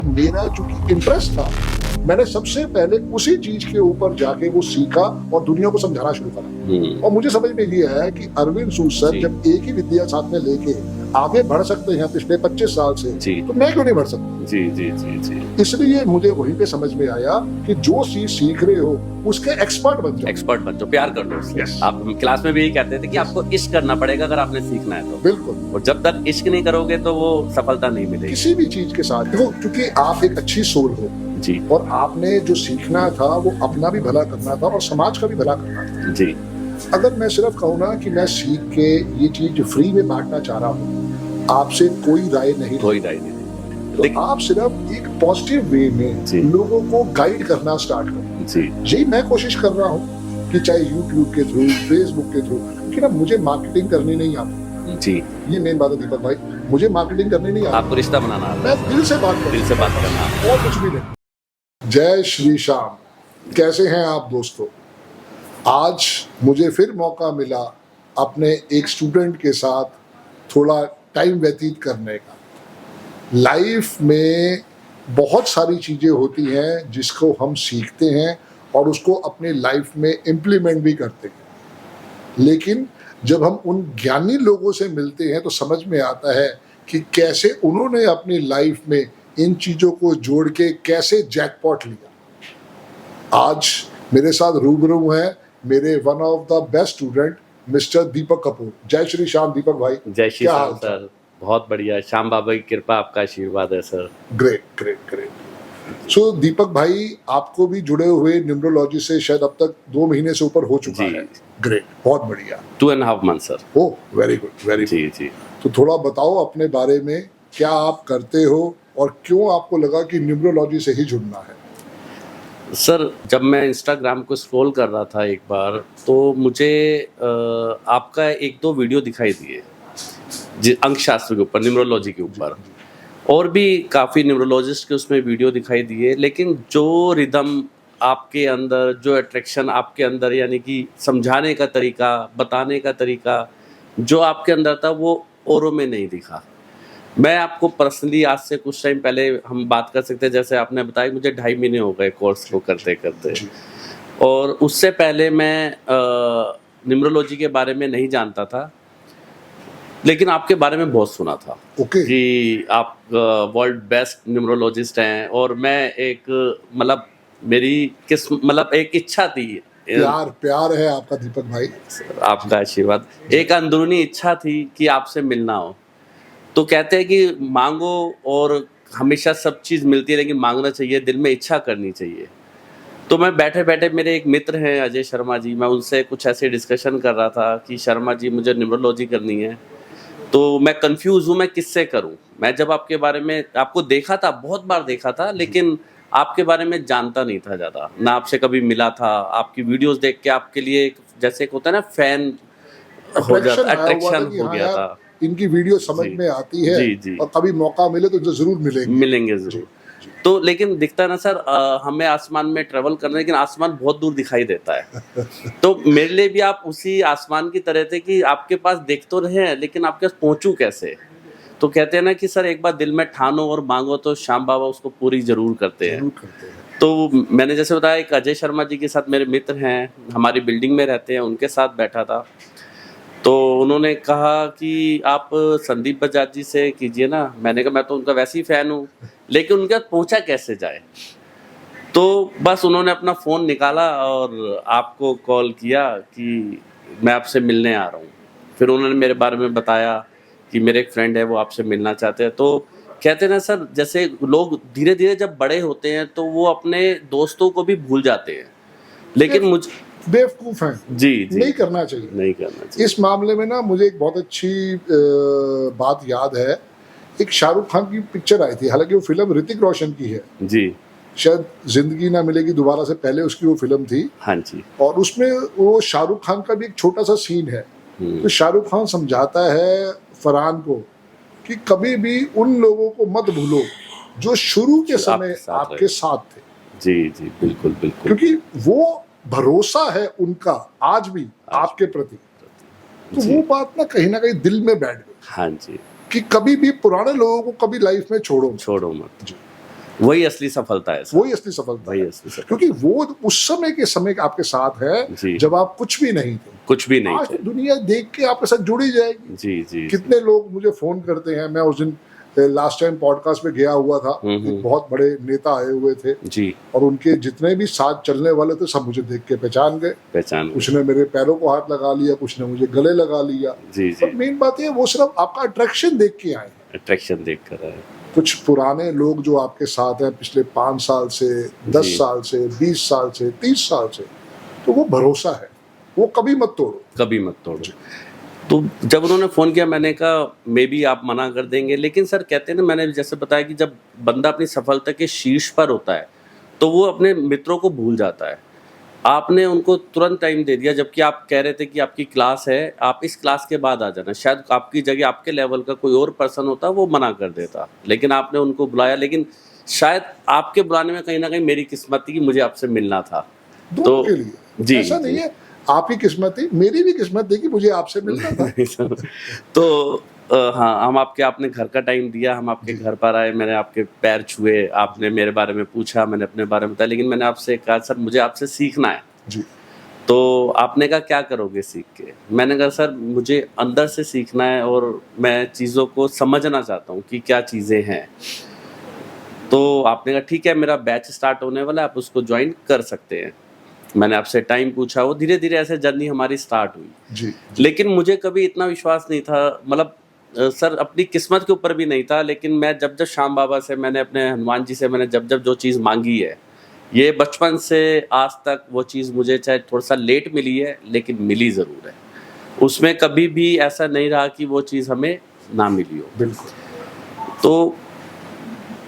मेरा चूंकि इंटरेस्ट था, मैंने सबसे पहले उसी चीज के ऊपर जाके वो सीखा और दुनिया को समझाना शुरू करा। और मुझे समझ में ये आया कि अरविंद सूद सर जब एक ही विद्या साथ में लेके आगे बढ़ सकते हैं पिछले 25 साल से, तो मैं क्यों नहीं बढ़ सकता? जी जी जी जी। इसलिए मुझे वहीं पे समझ में आया कि जो चीज सीख रहे हो उसके एक्सपर्ट बन जाओ। एक्सपर्ट बन जाओ, प्यार कर लो उससे। आप क्लास में भी यही कहते थे कि आपको इश्क करना पड़ेगा अगर आपने सीखना है तो। बिल्कुल। और जब तक इश्क नहीं करोगे तो वो सफलता नहीं मिलेगी किसी भी चीज के साथ। देखो, क्योंकि आप एक अच्छी सोल हो जी, और आपने जो सीखना था वो अपना भी भला करना था और समाज का भी भला करना था जी। अगर मैं सिर्फ कहूँ ना कि मैं सीख के ये चीज फ्री में बांटना चाह रहा हूँ, आपसे कोई राय नहीं, कोई राय नहीं। तो आप सिर्फ एक पॉजिटिव वे में लोगों को गाइड करना स्टार्ट करो जी। यही मैं कोशिश कर रहा हूँ कि चाहे यूट्यूब के थ्रू, फेसबुक के थ्रू, कि ना मुझे मार्केटिंग करनी नहीं आती जी। ये मेन बात है दीपक भाई, मुझे मार्केटिंग करनी नहीं आती। आपको रिश्ता बनाना आता है, मैं दिल से बात दिल से बात करना और कुछ भी नहीं। जय श्री श्याम। कैसे हैं आप दोस्तों? आज मुझे फिर मौका मिला अपने एक स्टूडेंट के साथ थोड़ा टाइम व्यतीत करने का। लाइफ में बहुत सारी चीज़ें होती हैं जिसको हम सीखते हैं और उसको अपने लाइफ में इम्प्लीमेंट भी करते हैं, लेकिन जब हम उन ज्ञानी लोगों से मिलते हैं तो समझ में आता है कि कैसे उन्होंने अपनी लाइफ में इन चीज़ों को जोड़ के कैसे जैकपॉट लिया। आज मेरे साथ रूबरू हैं मेरे one of the best student mister Deepak Kapoor. जय श्री श्याम दीपक भाई। जय श्री श्याम सर। बहुत बढ़िया, श्याम बाबा की कृपा, आपका आशीर्वाद है sir. Great great great. So Deepak भाई, आपको भी जुड़े हुए न्यूमरोलॉजी से शायद अब तक 2 महीने से ऊपर हो चुका है। ग्रेट, बहुत बढ़िया। 2.5 month sir. Oh very good, very जी जी। तो थोड़ा बताओ अपने बारे में, क्या आप करते हो और क्यों आपको लगा कि न्यूमरोलॉजी से ही जुड़ना है? सर, जब मैं इंस्टाग्राम को स्क्रॉल कर रहा था एक बार, तो मुझे आपका 1-2 वीडियो दिखाई दिए अंक शास्त्र के ऊपर, न्यूमरोलॉजी के ऊपर, और भी काफ़ी न्यूमरोलॉजिस्ट के उसमें वीडियो दिखाई दिए, लेकिन जो रिदम आपके अंदर, जो अट्रैक्शन आपके अंदर, यानी कि समझाने का तरीका, बताने का तरीका जो आपके अंदर था, वो औरों में नहीं दिखा। मैं आपको पर्सनली आज से कुछ टाइम पहले हम बात कर सकते हैं, जैसे आपने बताया मुझे 2.5 महीने हो गए कोर्स को करते करते, और उससे पहले मैं न्यूमरोलॉजी के बारे में नहीं जानता था, लेकिन आपके बारे में बहुत सुना था कि आप वर्ल्ड बेस्ट न्यूमरोलॉजिस्ट हैं, और मैं एक मतलब मेरी मतलब एक इच्छा थी, प्यार है आपका दीपक भाई, आपका आशीर्वाद, एक अंदरूनी इच्छा थी कि आपसे मिलना हो। तो कहते हैं कि मांगो और हमेशा सब चीज़ मिलती है, लेकिन मांगना चाहिए, दिल में इच्छा करनी चाहिए। तो मैं बैठे बैठे, मेरे एक मित्र हैं अजय शर्मा जी, मैं उनसे कुछ ऐसे डिस्कशन कर रहा था कि शर्मा जी मुझे न्यूमरोलॉजी करनी है, तो मैं कंफ्यूज हूँ मैं किससे करूँ। मैं जब आपके बारे में आपको देखा था, बहुत बार देखा था, लेकिन आपके बारे में जानता नहीं था ज़्यादा, ना आपसे कभी मिला था। आपकी वीडियोस देख के आपके लिए जैसे एक होता है ना, फैन हो जाता, अट्रैक्शन हो गया था। इनकी वीडियो समझ में आती है जी। और कभी मौका मिले तो जरूर मिलेंगे जरूर। तो लेकिन दिखता है ना सर, हमें आसमान में ट्रेवल करना है, लेकिन आसमान बहुत दूर दिखाई देता है। तो मेरे लिए भी आप उसी आसमान की तरह थे कि आपके पास देख तो रहे हैं, लेकिन आपके पास पहुंचूं कैसे। तो कहते हैं ना कि सर एक बार दिल में ठानो और मांगो तो श्याम बाबा उसको पूरी जरूर करते हैं। तो मैंने जैसे बताया, एक अजय शर्मा जी के साथ मेरे मित्र हैं, हमारी बिल्डिंग में रहते हैं, उनके साथ बैठा था, तो उन्होंने कहा कि आप संदीप बजाज जी से कीजिए ना। मैंने कहा मैं तो उनका वैसे ही फ़ैन हूँ, लेकिन उनके पास पहुँचा कैसे जाए। तो बस उन्होंने अपना फ़ोन निकाला और आपको कॉल किया कि मैं आपसे मिलने आ रहा हूँ। फिर उन्होंने मेरे बारे में बताया कि मेरे एक फ्रेंड है, वो आपसे मिलना चाहते हैं। तो कहते हैं ना सर, जैसे लोग धीरे धीरे जब बड़े होते हैं तो वो अपने दोस्तों को भी भूल जाते हैं, लेकिन मुझे बेवकूफ हैं जी, नहीं करना चाहिए, नहीं करना चाहिए। इस मामले में ना मुझे एक बहुत अच्छी बात याद है। एक शाहरुख खान की पिक्चर आई थी, हालांकि वो फिल्म ऋतिक रोशन की है जी, शायद जिंदगी ना मिलेगी दोबारा से पहले उसकी वो फिल्म थी। हाँ जी। और उसमें वो शाहरुख खान का भी एक छोटा सा सीन है, तो शाहरुख खान समझाता है फरहान को कि कभी भी उन लोगों को मत भूलो जो शुरू के समय आपके साथ थे। जी जी, बिल्कुल बिल्कुल, क्योंकि वो भरोसा है उनका आज भी आपके प्रति। तो वो बात ना कहीं दिल में बैठ गई। हाँ जी, कि कभी भी पुराने लोगों को कभी लाइफ में छोड़ो मत। वही असली सफलता है सर, वही असली सफलता वही है, असली सफलता, क्योंकि वो उस समय के समय आपके साथ है जी। जब आप कुछ भी नहीं थे। कुछ भी नहीं आज थे। तो दुनिया देख के आपके साथ जुड़ ही जाएगी। जी, जी, कितने लोग मुझे फोन करते हैं, मैं उस दिन लास्ट टाइम पॉडकास्ट में गया हुआ था, एक बहुत बड़े नेता आए हुए थे जी, और उनके जितने भी साथ चलने वाले थे सब मुझे देख के पहचान गए। पहचान कुछ ने मेरे पैरों को हाथ लगा लिया, कुछ ने मुझे गले लगा लिया। जी, पर जी, मेन बात ये, वो सिर्फ आपका अट्रैक्शन देख के आए हैं। अट्रैक्शन देख कर आए। कुछ पुराने लोग जो आपके साथ हैं पिछले 5 साल से, 10 जी। साल से, 20 साल से, 30 साल से, तो वो भरोसा है, वो कभी मत तोड़ो। कभी मत तोड़ो। तो जब उन्होंने फ़ोन किया मैंने कहा मे बी आप मना कर देंगे, लेकिन सर कहते हैं ना, मैंने जैसे बताया कि जब बंदा अपनी सफलता के शीर्ष पर होता है तो वो अपने मित्रों को भूल जाता है। आपने उनको तुरंत टाइम दे दिया, जबकि आप कह रहे थे कि आपकी क्लास है, आप इस क्लास के बाद आ जाना। शायद आपकी जगह आपके लेवल का कोई और पर्सन होता, वो मना कर देता, लेकिन आपने उनको बुलाया। लेकिन शायद आपके बुलाने में कहीं ना कहीं मेरी किस्मत थी कि मुझे आपसे मिलना था। दोनों के लिए जी, ऐसा नहीं जी। है, आपकी किस्मत थी, मेरी भी किस्मत थी कि मुझे आपसे मिलना था। तो हाँ, हम आपने घर का टाइम दिया, हम आपके घर पर आए, मैंने आपके पैर छुए, आपने मेरे बारे में पूछा, मैंने अपने बारे में बताया, लेकिन मैंने आपसे कहा सर मुझे आपसे सीखना है। जी, तो आपने कहा क्या करोगे सीख के? मैंने कहा सर मुझे अंदर से सीखना है और मैं चीज़ों को समझना चाहता हूँ कि क्या चीज़ें हैं। तो आपने कहा ठीक है, मेरा बैच स्टार्ट होने वाला है, आप उसको ज्वाइन कर सकते हैं। मैंने आपसे टाइम पूछा, वो धीरे-धीरे ऐसे जर्नी हमारी स्टार्ट हुई। जी, लेकिन मुझे कभी इतना विश्वास नहीं था, मतलब सर अपनी किस्मत के ऊपर भी नहीं था, लेकिन मैं जब श्याम बाबा से, मैंने अपने हनुमान जी से मैंने जब जो चीज़ मांगी है, ये बचपन से आज तक वो चीज़ मुझे चाहे थोड़ा सा लेट मिली है, लेकिन मिली ज़रूर है। उसमें कभी भी ऐसा नहीं रहा कि वो चीज़ हमें ना मिली हो। बिल्कुल। तो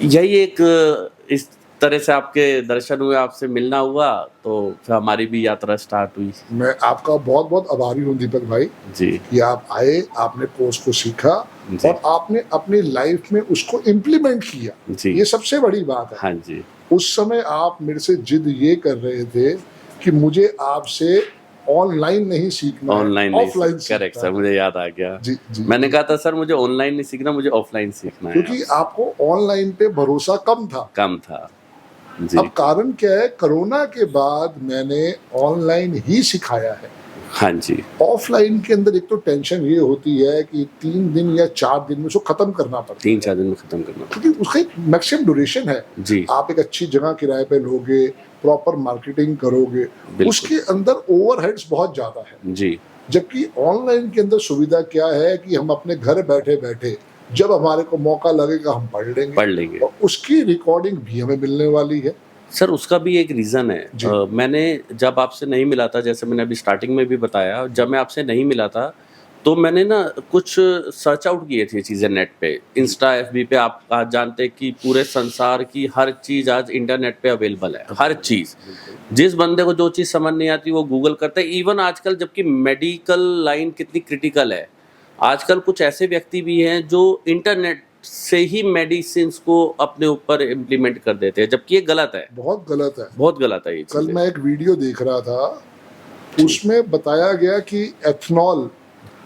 यही एक इस तरह से आपके दर्शन हुए, आपसे मिलना हुआ, तो फिर हमारी भी यात्रा स्टार्ट हुई। मैं आपका बहुत बहुत आभारी हूँ दीपक भाई जी, कि आप आए, आपने कोर्स को सीखा जी। और आपने अपनी लाइफ में उसको इम्प्लीमेंट किया। जी। ये सबसे बड़ी बात है। हाँ जी, उस समय आप मेरे से जिद ये कर रहे थे कि मुझे आपसे ऑनलाइन नहीं सीखना ऑनलाइन है, नहीं, ऑफलाइन करेक्ट सीखना सर, है। मुझे याद आ गया। जी, जी। मैंने कहा था सर मुझे ऑनलाइन नहीं सीखना, मुझे ऑफलाइन सीखना है। क्योंकि आपको ऑनलाइन पे भरोसा कम था। कम था। जी, अब कारण क्या है, कोरोना के बाद मैंने ऑनलाइन ही सिखाया है। हाँ जी, ऑफलाइन के अंदर एक तो टेंशन ये होती है कि 3 दिन या 4 दिन में उसको खत्म करना पड़ता है, 3-4 दिन में खत्म करना। क्योंकि उसका एक मैक्सिमम ड्यूरेशन है। जी, आप एक अच्छी जगह किराए पे लोगे, प्रॉपर मार्केटिंग करोगे, बिल्कुल। उसके अंदर ओवरहेड्स बहुत ज्यादा है। जी, जबकि ऑनलाइन के अंदर सुविधा क्या है कि हम अपने घर बैठे बैठे जब हमारे को मौका लगेगा हम पढ़ पढ़ लेंगे लेंगे। और उसकी रिकॉर्डिंग भी हमें मिलने वाली है। सर उसका भी एक रीज़न है। जी। मैंने जब आपसे नहीं मिला था, जैसे मैंने अभी स्टार्टिंग में भी बताया, जब मैं आपसे नहीं मिला था तो मैंने ना कुछ सर्च आउट किए थे चीज़ें नेट पे, इंस्टा, एफबी पे। आप आज जानते हैं कि पूरे संसार की हर चीज़ आज इंटरनेट पे अवेलेबल है, हर चीज़। जिस बंदे को जो चीज़ समझ नहीं आती वो गूगल करता है। इवन आजकल जबकि मेडिकल लाइन कितनी क्रिटिकल है, आजकल कुछ ऐसे व्यक्ति भी हैं जो इंटरनेट से ही मेडिसिन्स को अपने ऊपर इम्प्लीमेंट कर देते हैं, जबकि ये गलत है, बहुत गलत है। बहुत गलत है ये कल चीज़ें। मैं एक वीडियो देख रहा था, उसमें बताया गया कि एथनॉल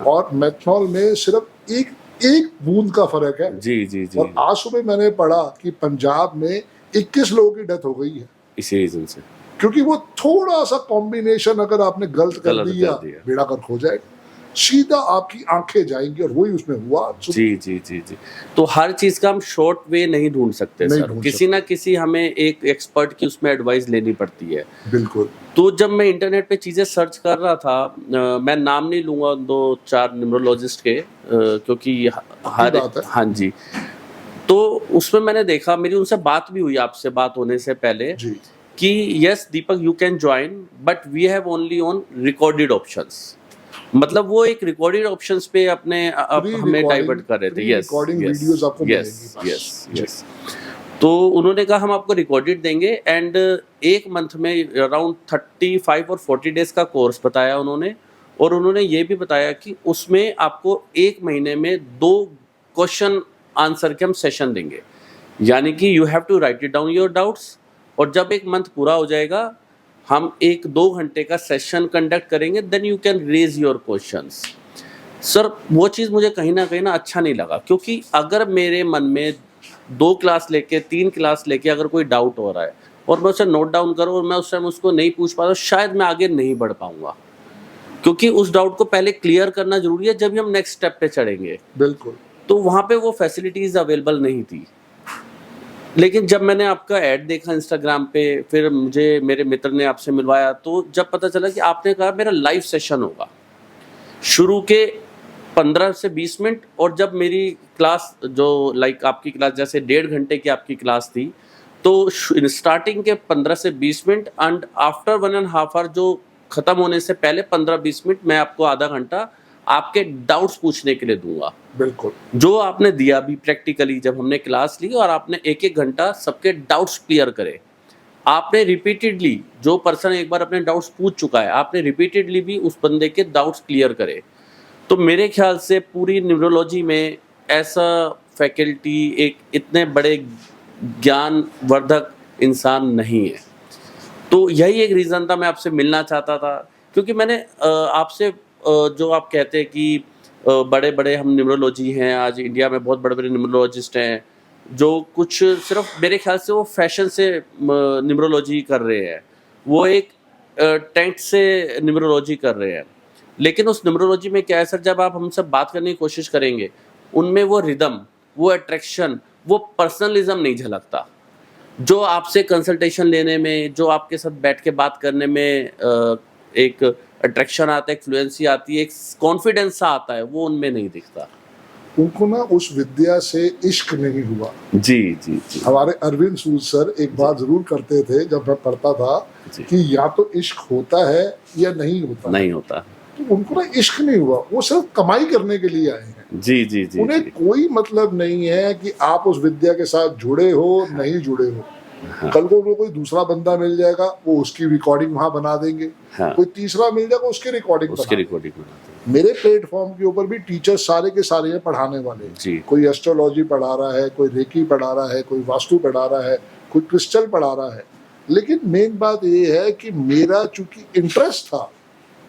और मेथनॉल में सिर्फ एक बूंद का फर्क है। जी, जी, जी, और आज सुबह मैंने पढ़ा कि पंजाब में 21 लोगों की डेथ हो गई है, इसी रीजन से। क्योंकि वो थोड़ा सा कॉम्बिनेशन अगर आपने गलत कर गलत कर दिया, दिया। बेड़ा गर्क हो जाएगा, सीधा आपकी आंखें जाएंगी। और वही उसमें हुआ। जी, जी, जी, जी। तो हर चीज़ का हम शॉर्ट वे नहीं ढूंढ सकते नहीं सर, ढूंढ किसी ना किसी हमें एक एक्सपर्ट की उसमें एडवाइस लेनी पड़ती है। बिल्कुल। तो जब मैं इंटरनेट पे चीज़ें सर्च कर रहा था, मैं नाम नहीं लूँगा 2-4 न्यूरोलॉजिस्ट के, क्योंकि हर बात है। हाँ जी। तो उसमें मैंने देखा, मेरी उनसे बात भी हुई आपसे बात होने से पहले, जी, कि yes Deepak you can join but we have only on recorded options. मतलब वो एक रिकॉर्डेड ऑप्शंस पे अपने हमें डाइवर्ट कर रहे थे। यस, रिकॉर्डिंग यस, वीडियोस आपको यस, मिलेंगी। Yes, yes. तो उन्होंने कहा हम आपको रिकॉर्डेड देंगे एंड 1 मंथ में अराउंड 35 और 40 डेज का कोर्स बताया उन्होंने। और उन्होंने ये भी बताया कि उसमें आपको 1 महीने में 2 क्वेश्चन आंसर के हम सेशन देंगे, यानी कि you have to write it down your doubts. और जब 1 मंथ पूरा हो जाएगा हम 1-2 घंटे का सेशन कंडक्ट करेंगे, then you can raise your questions. Sir वो चीज़ मुझे कहीं ना अच्छा नहीं लगा, क्योंकि अगर मेरे मन में 2 क्लास लेके 3 क्लास लेके अगर कोई डाउट हो रहा है और मैं उसे नोट डाउन करूँ और मैं उस टाइम उसको नहीं पूछ पा रहा, शायद मैं आगे नहीं बढ़ पाऊंगा, क्योंकि उस डाउट को पहले क्लियर करना जरूरी है जब भी हम नेक्स्ट स्टेप पे चढ़ेंगे। बिल्कुल। तो वहाँ पे वो फैसिलिटीज अवेलेबल नहीं थी। लेकिन जब मैंने आपका ऐड देखा इंस्टाग्राम पे, फिर मुझे मेरे मित्र ने आपसे मिलवाया, तो जब पता चला कि आपने कहा मेरा लाइव सेशन होगा शुरू के 15 से 20 मिनट, और जब मेरी क्लास जो लाइक आपकी क्लास जैसे 1.5 घंटे की आपकी क्लास थी, तो स्टार्टिंग के 15 से 20 मिनट एंड आफ्टर 1.5 आवर जो खत्म होने से पहले 15-20 मिनट मैं आपको आधा घंटा आपके डाउट्स पूछने के लिए दूंगा, बिल्कुल। जो आपने दिया भी प्रैक्टिकली जब हमने क्लास ली और आपने 1-1 घंटा सबके डाउट्स क्लियर करे। आपने रिपीटेडली, जो पर्सन एक बार अपने डाउट्स पूछ चुका है, आपने रिपीटेडली भी उस बंदे के डाउट्स क्लियर करे। तो मेरे ख्याल से पूरी न्यूरोलॉजी में ऐसा फैकल्टी, एक इतने बड़े ज्ञानवर्धक इंसान नहीं है। तो यही एक रीज़न था, मैं आपसे मिलना चाहता था, क्योंकि मैंने आपसे जो आप कहते हैं कि बड़े बड़े हम न्यूरोलॉजी हैं, आज इंडिया में बहुत बड़े बड़े न्यूरोलॉजिस्ट हैं, जो कुछ सिर्फ मेरे ख्याल से वो फैशन से न्यूरोलॉजी कर रहे हैं, वो एक टेंट से न्यूरोलॉजी कर रहे हैं। लेकिन उस न्यूरोलॉजी में क्या है सर, जब आप हमसे बात करने की कोशिश करेंगे, उनमें वो रिदम, वो अट्रैक्शन, वो पर्सनलिज्म नहीं झलकता, जो आपसे कंसल्टेशन लेने में, जो आपके साथ बैठ के बात करने में एक अट्रैक्शन आता है, एक फ्लुएंसी आती है, एक कॉन्फिडेंस सा आता है, वो उनमें नहीं दिखता। उनको ना उस विद्या से इश्क नहीं हुआ। जी जी जी। हमारे अरविंद सूद सर एक बात जरूर करते थे जब मैं पढ़ता था कि या तो इश्क होता है या नहीं होता। नहीं होता। तो उनको ना इश्क नहीं हुआ, वो सिर्फ कमाई करने के लिए आए हैं। जी जी जी। उन्हें कोई मतलब नहीं है कि आप उस विद्या के साथ जुड़े हो नहीं जुड़े हो। हाँ। कल को उनको कोई दूसरा बंदा मिल जाएगा, वो उसकी रिकॉर्डिंग वहां बना देंगे। हाँ। कोई तीसरा मिल जाएगा, उसकी रिकॉर्डिंग उसकी रिकॉर्डिंग बना देंगे। मेरे प्लेटफॉर्म के ऊपर भी टीचर सारे के सारे हैं पढ़ाने वाले। जी। कोई एस्ट्रोलॉजी पढ़ा रहा है, कोई रेकी पढ़ा रहा है, कोई वास्तु पढ़ा रहा है, कोई क्रिस्टल पढ़ा रहा है। लेकिन मेन बात ये है कि मेरा चूंकि इंटरेस्ट था,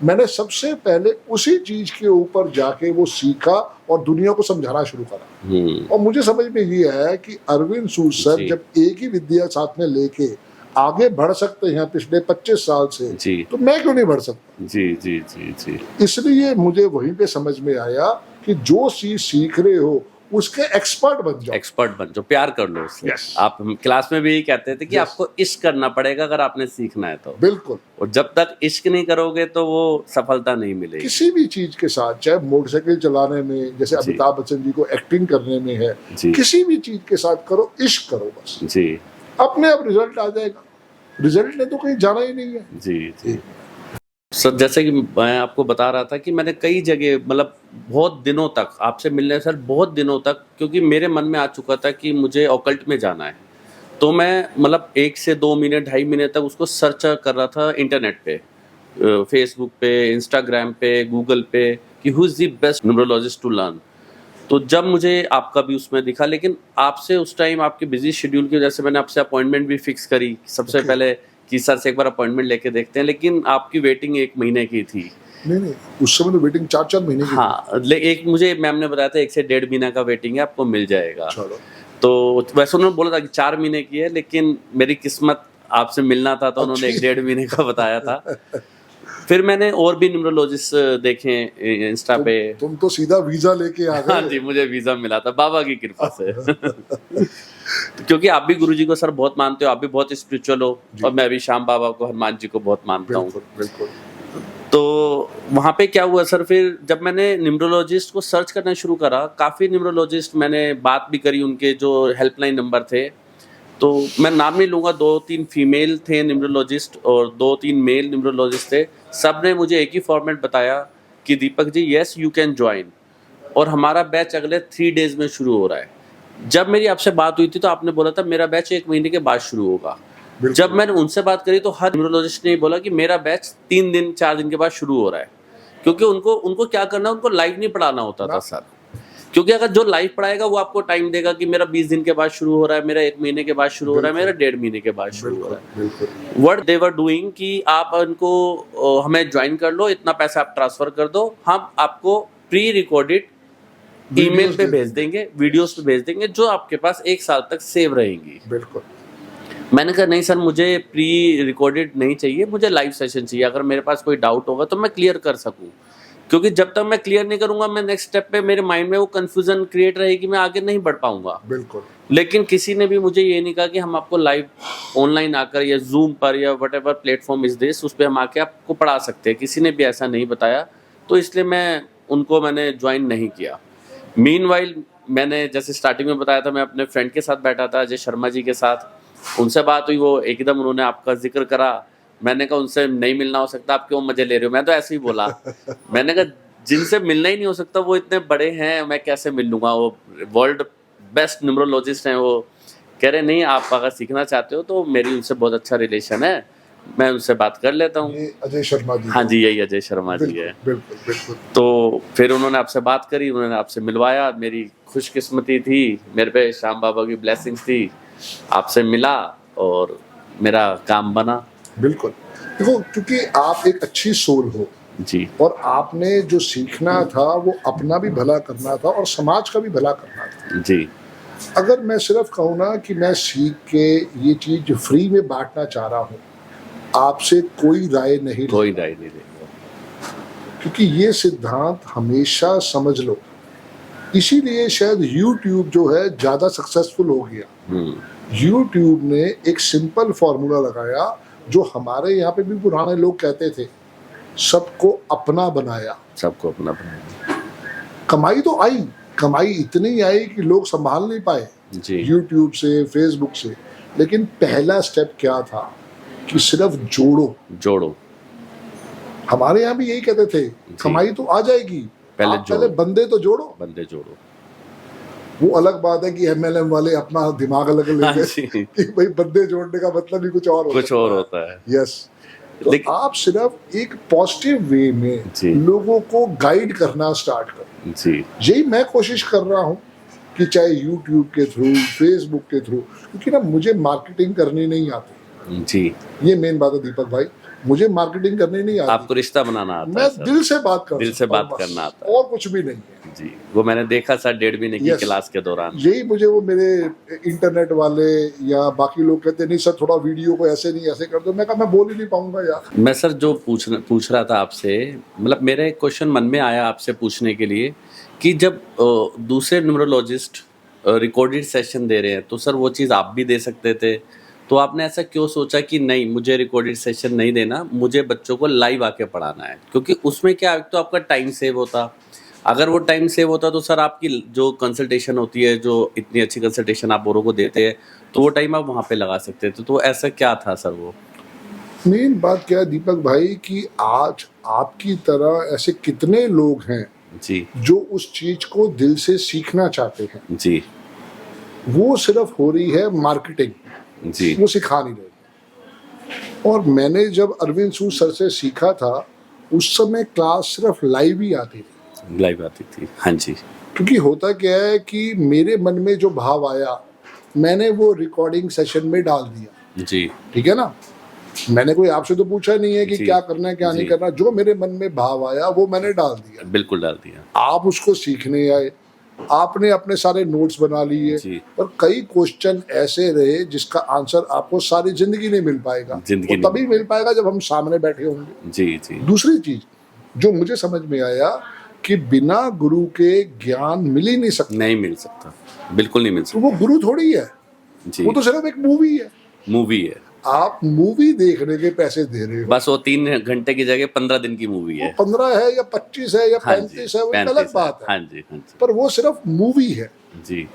मैंने सबसे पहले उसी चीज के ऊपर जाके वो सीखा और दुनिया को समझाना शुरू करा। और मुझे समझ में ये आया कि अरविंद सूद सर जब एक ही विद्या साथ में लेके आगे बढ़ सकते हैं पिछले 25 साल से, तो मैं क्यों नहीं बढ़ सकता। जी जी जी जी। इसलिए मुझे वहीं पे समझ में आया कि जो चीज सीख रहे हो उसके एक्सपर्ट बन जाओ। एक्सपर्ट बन जाओ, प्यार कर लो उससे। Yes. आप क्लास में भी यही कहते थे कि आपको इश्क करना पड़ेगा अगर आपने सीखना है तो। बिल्कुल। और जब तक इश्क नहीं करोगे तो वो सफलता नहीं मिलेगी किसी भी चीज के साथ, चाहे मोटरसाइकिल चलाने में, जैसे अमिताभ बच्चन जी को एक्टिंग करने में है, किसी भी चीज के साथ करो, इश्क करो बस जी, अपने आप रिजल्ट आ जाएगा। रिजल्ट ने तो कहीं जाना ही नहीं है। जी जी सर, जैसे कि मैं आपको बता रहा था कि मैंने कई जगह, मतलब बहुत दिनों तक आपसे मिलने, सर बहुत दिनों तक, क्योंकि मेरे मन में आ चुका था कि मुझे ऑकल्ट में जाना है। तो मैं मतलब 1 से 2 महीने 2.5 महीने तक उसको सर्च कर रहा था इंटरनेट पे, फेसबुक पे, इंस्टाग्राम पे, गूगल पे, कि who is the best neurologist to learn. तो जब मुझे आपका भी उसमें दिखा, लेकिन आपसे उस टाइम आपके बिजी शेड्यूल की वजह से मैंने आपसे अपॉइंटमेंट भी फिक्स करी सबसे पहले कि सर से एक बार अपॉइंटमेंट लेके देखते हैं, लेकिन आपकी वेटिंग 1 महीने की थी। नहीं, उस समय तो वेटिंग 4-4 महीने की। हाँ, एक मुझे मैम ने बताया था 1 से 1.5 महीना का वेटिंग है, आपको मिल जाएगा। तो वैसे उन्होंने बोला था कि 4 महीने की है, लेकिन मेरी किस्मत आपसे मिलना था तो उन्होंने 1-1.5 महीने का बताया था। फिर मैंने और भी न्यूरोलॉजिस्ट देखे इंस्टा पे। तुम तो सीधा वीजा लेके आ गए। हाँ जी, मुझे वीजा मिला था बाबा की कृपा से। क्योंकि आप भी गुरुजी को सर बहुत मानते हो, आप भी बहुत स्पिरिचुअल हो, और मैं भी श्याम बाबा को, हनुमान जी को बहुत मानता हूँ। बिल्कुल। तो वहाँ पे क्या हुआ सर, फिर जब मैंने न्यूरोलॉजिस्ट को सर्च करना शुरू करा, काफ़ी न्यूरोलॉजिस्ट मैंने बात भी करी, उनके जो हेल्पलाइन नंबर थे, तो मैं नाम नहीं लूँगा, 2-3 फीमेल थे न्यूरोलॉजिस्ट और 2-3 मेल न्यूरोलॉजिस्ट थे। सब ने मुझे एक ही फॉर्मेट बताया कि Deepak ji yes you can join, और हमारा बैच अगले 3 डेज में शुरू हो रहा है। जब मेरी आपसे बात हुई थी तो आपने बोला था मेरा बैच 1 महीने के बाद शुरू होगा। जब मैंने उनसे बात करी तो हर न्यूरोलॉजिस्ट ने बोला कि मेरा बैच 3 दिन 4 दिन के बाद शुरू हो रहा है, क्योंकि उनको क्या करना है, उनको लाइव नहीं पढ़ाना होता था सर। क्योंकि अगर जो लाइव पढ़ाएगा वो आपको टाइम देगा कि मेरा 20 दिन के बाद शुरू हो रहा है, मेरा 1 महीने के बाद शुरू हो रहा है, मेरा 1.5 महीने के बाद शुरू हो रहा है। व्हाट दे वर डूइंग कि आप इनको हमें ज्वाइन कर लो, इतना पैसा आप ट्रांसफर कर दो, हम आपको प्री रिकॉर्डेड ईमेल पे दे भेज देंगे, वीडियोस पे भेज देंगे, जो आपके पास 1 साल तक सेव रहेंगी। बिल्कुल। मैंने कहा नहीं सर, मुझे प्री रिकॉर्डेड नहीं चाहिए, मुझे लाइव सेशन चाहिए। अगर मेरे पास कोई डाउट होगा तो मैं क्लियर कर सकूं, क्योंकि जब तक मैं क्लियर नहीं करूंगा, मैं नेक्स्ट स्टेप पे मेरे माइंड में वो कंफ्यूजन क्रिएट रहेगी, मैं आगे नहीं बढ़ पाऊंगा। बिल्कुल। लेकिन किसी ने भी मुझे ये नहीं कहा कि हम आपको लाइव ऑनलाइन आकर या जूम पर या what ever platform is this, उस पर हम आके आपको पढ़ा सकते हैं, किसी ने भी ऐसा नहीं बताया। तो इसलिए मैंने ज्वाइन नहीं किया। मीनवाइल मैंने जैसे स्टार्टिंग में बताया था, मैं अपने फ्रेंड के साथ बैठा था, अजय शर्मा जी के साथ। उनसे बात हुई, वो एकदम उन्होंने आपका जिक्र करा। मैंने कहा उनसे नहीं मिलना हो सकता, आप क्यों मजे ले रहे हो? मैं तो ऐसे ही बोला। मैंने कहा जिनसे मिलना ही नहीं हो सकता वो इतने बड़े हैं, मैं कैसे मिल लूंगा? वो वर्ल्ड बेस्ट न्यूमरोलॉजिस्ट हैं। वो कह रहे नहीं, आप अगर सीखना चाहते हो तो मेरी उनसे बहुत अच्छा रिलेशन है, मैं उनसे बात कर लेता हूँ। ये अजय शर्मा जी? हाँ जी, यही अजय शर्मा जी है। बिल्कुल बिल्कुल। तो फिर उन्होंने आपसे बात करी, उन्होंने आपसे मिलवाया। मेरी खुशकिस्मती थी, मेरे पे श्याम बाबा की ब्लेसिंग्स थी, आपसे मिला और मेरा काम बना। बिल्कुल। देखो, क्योंकि आप एक अच्छी सोल हो जी और आपने जो सीखना था वो अपना भी भला करना था और समाज का भी भला करना था। जी अगर मैं सिर्फ कहूँ ना कि मैं सीख के ये चीज फ्री में बांटना चाह रहा हूँ, आपसे कोई राय नहीं कोई लेगा। राय नहीं देगा। क्योंकि ये सिद्धांत हमेशा समझ लो, इसीलिए शायद YouTube जो है ज्यादा सक्सेसफुल हो गया। YouTube ने एक सिंपल फॉर्मूला लगाया जो हमारे यहाँ पे भी पुराने लोग कहते थे, सबको अपना बनाया। सबको अपना बनाया। कमाई तो आई, कमाई इतनी आई कि लोग संभाल नहीं पाए जी YouTube से, Facebook से। लेकिन पहला स्टेप क्या था कि सिर्फ जोड़ो। जोड़ो। हमारे यहाँ भी यही कहते थे, कमाई तो आ जाएगी, पहले बंदे तो जोड़ो। बंदे जोड़ो। वो अलग बात है कि MLM वाले अपना दिमाग अलग लेते हैं कि भाई बंदे जोड़ने का मतलब ही कुछ और होता है। यस। तो आप सिर्फ एक पॉजिटिव वे में लोगों को गाइड करना स्टार्ट करो। जी यही मैं कोशिश कर रहा हूँ कि चाहे YouTube के थ्रू, Facebook के थ्रू, क्योंकि ना मुझे मार्केटिंग करनी नहीं आती। जी ये मेन बात है दीपक भाई, मुझे मार्केटिंग करनी नहीं आती। आपको रिश्ता बनाना आता मैं है। दिल से बात कर दिल से बात करना आता है, और कुछ भी नहीं है। जी वो मैंने देखा सर 1.5 महीने की क्लास के दौरान। यही मुझे वो मेरे इंटरनेट वाले या बाकी लोग कहते नहीं सर थोड़ा वीडियो को ऐसे नहीं ऐसे कर दो। मैं कहा मैं बोल ही नहीं पाऊंगा यार। मैं सर जो पूछ रहा था आपसे, मतलब मेरा एक क्वेश्चन मन में आया आपसे पूछने के लिए कि जब दूसरे न्यूमरोलॉजिस्ट रिकॉर्डेड सेशन दे रहे हैं तो सर वो चीज़ आप भी दे सकते थे, तो आपने ऐसा क्यों सोचा कि नहीं मुझे रिकॉर्डेड सेशन नहीं देना, मुझे बच्चों को लाइव आके पढ़ाना है? क्योंकि उसमें क्या, एक तो आपका टाइम सेव होता, अगर वो टाइम सेव होता तो सर आपकी जो कंसल्टेशन होती है, जो इतनी अच्छी कंसल्टेशन आप औरों को देते हैं, तो वो टाइम आप वहाँ पे लगा सकते थे। तो ऐसा क्या था सर? वो मेन बात क्या है दीपक भाई कि आज आपकी तरह ऐसे कितने लोग हैं जी जो उस चीज को दिल से सीखना चाहते हैं। जी वो सिर्फ हो रही है मार्केटिंग, जी वो सिखा नहीं रहे। और मैंने जब अरविंद सूद सर से सीखा था उस समय क्लास सिर्फ लाइव ही आती थी। लाइव आती थी, हाँ जी। क्योंकि होता क्या है कि मेरे मन में जो भाव आया मैंने वो रिकॉर्डिंग सेशन में डाल दिया। जी ठीक है ना, मैंने कोई आपसे तो पूछा नहीं है कि क्या करना है क्या नहीं करना, जो मेरे मन में भाव आया वो मैंने डाल दिया। बिल्कुल डाल दिया। आप उसको सीखने आए, आपने अपने सारे नोट्स बना लिए और कई क्वेश्चन ऐसे रहे जिसका आंसर आपको सारी जिंदगी नहीं मिल पाएगा। वो तभी मिल पाएगा जब हम सामने बैठे होंगे। जी जी। दूसरी चीज जो मुझे समझ में आया कि बिना गुरु के ज्ञान मिल ही नहीं सकता। नहीं मिल सकता, बिल्कुल नहीं मिल सकता। तो वो गुरु थोड़ी है जी, वो तो सिर्फ एक मूवी है। मूवी है, आप मूवी देखने के पैसे दे रहे हो। बस वो 3 घंटे की जगह 15 दिन की मूवी है। 15 है या 25 है या 35 है, वो एक अलग बात है। हाँ जी, हाँ जी। पर वो सिर्फ मूवी है जी।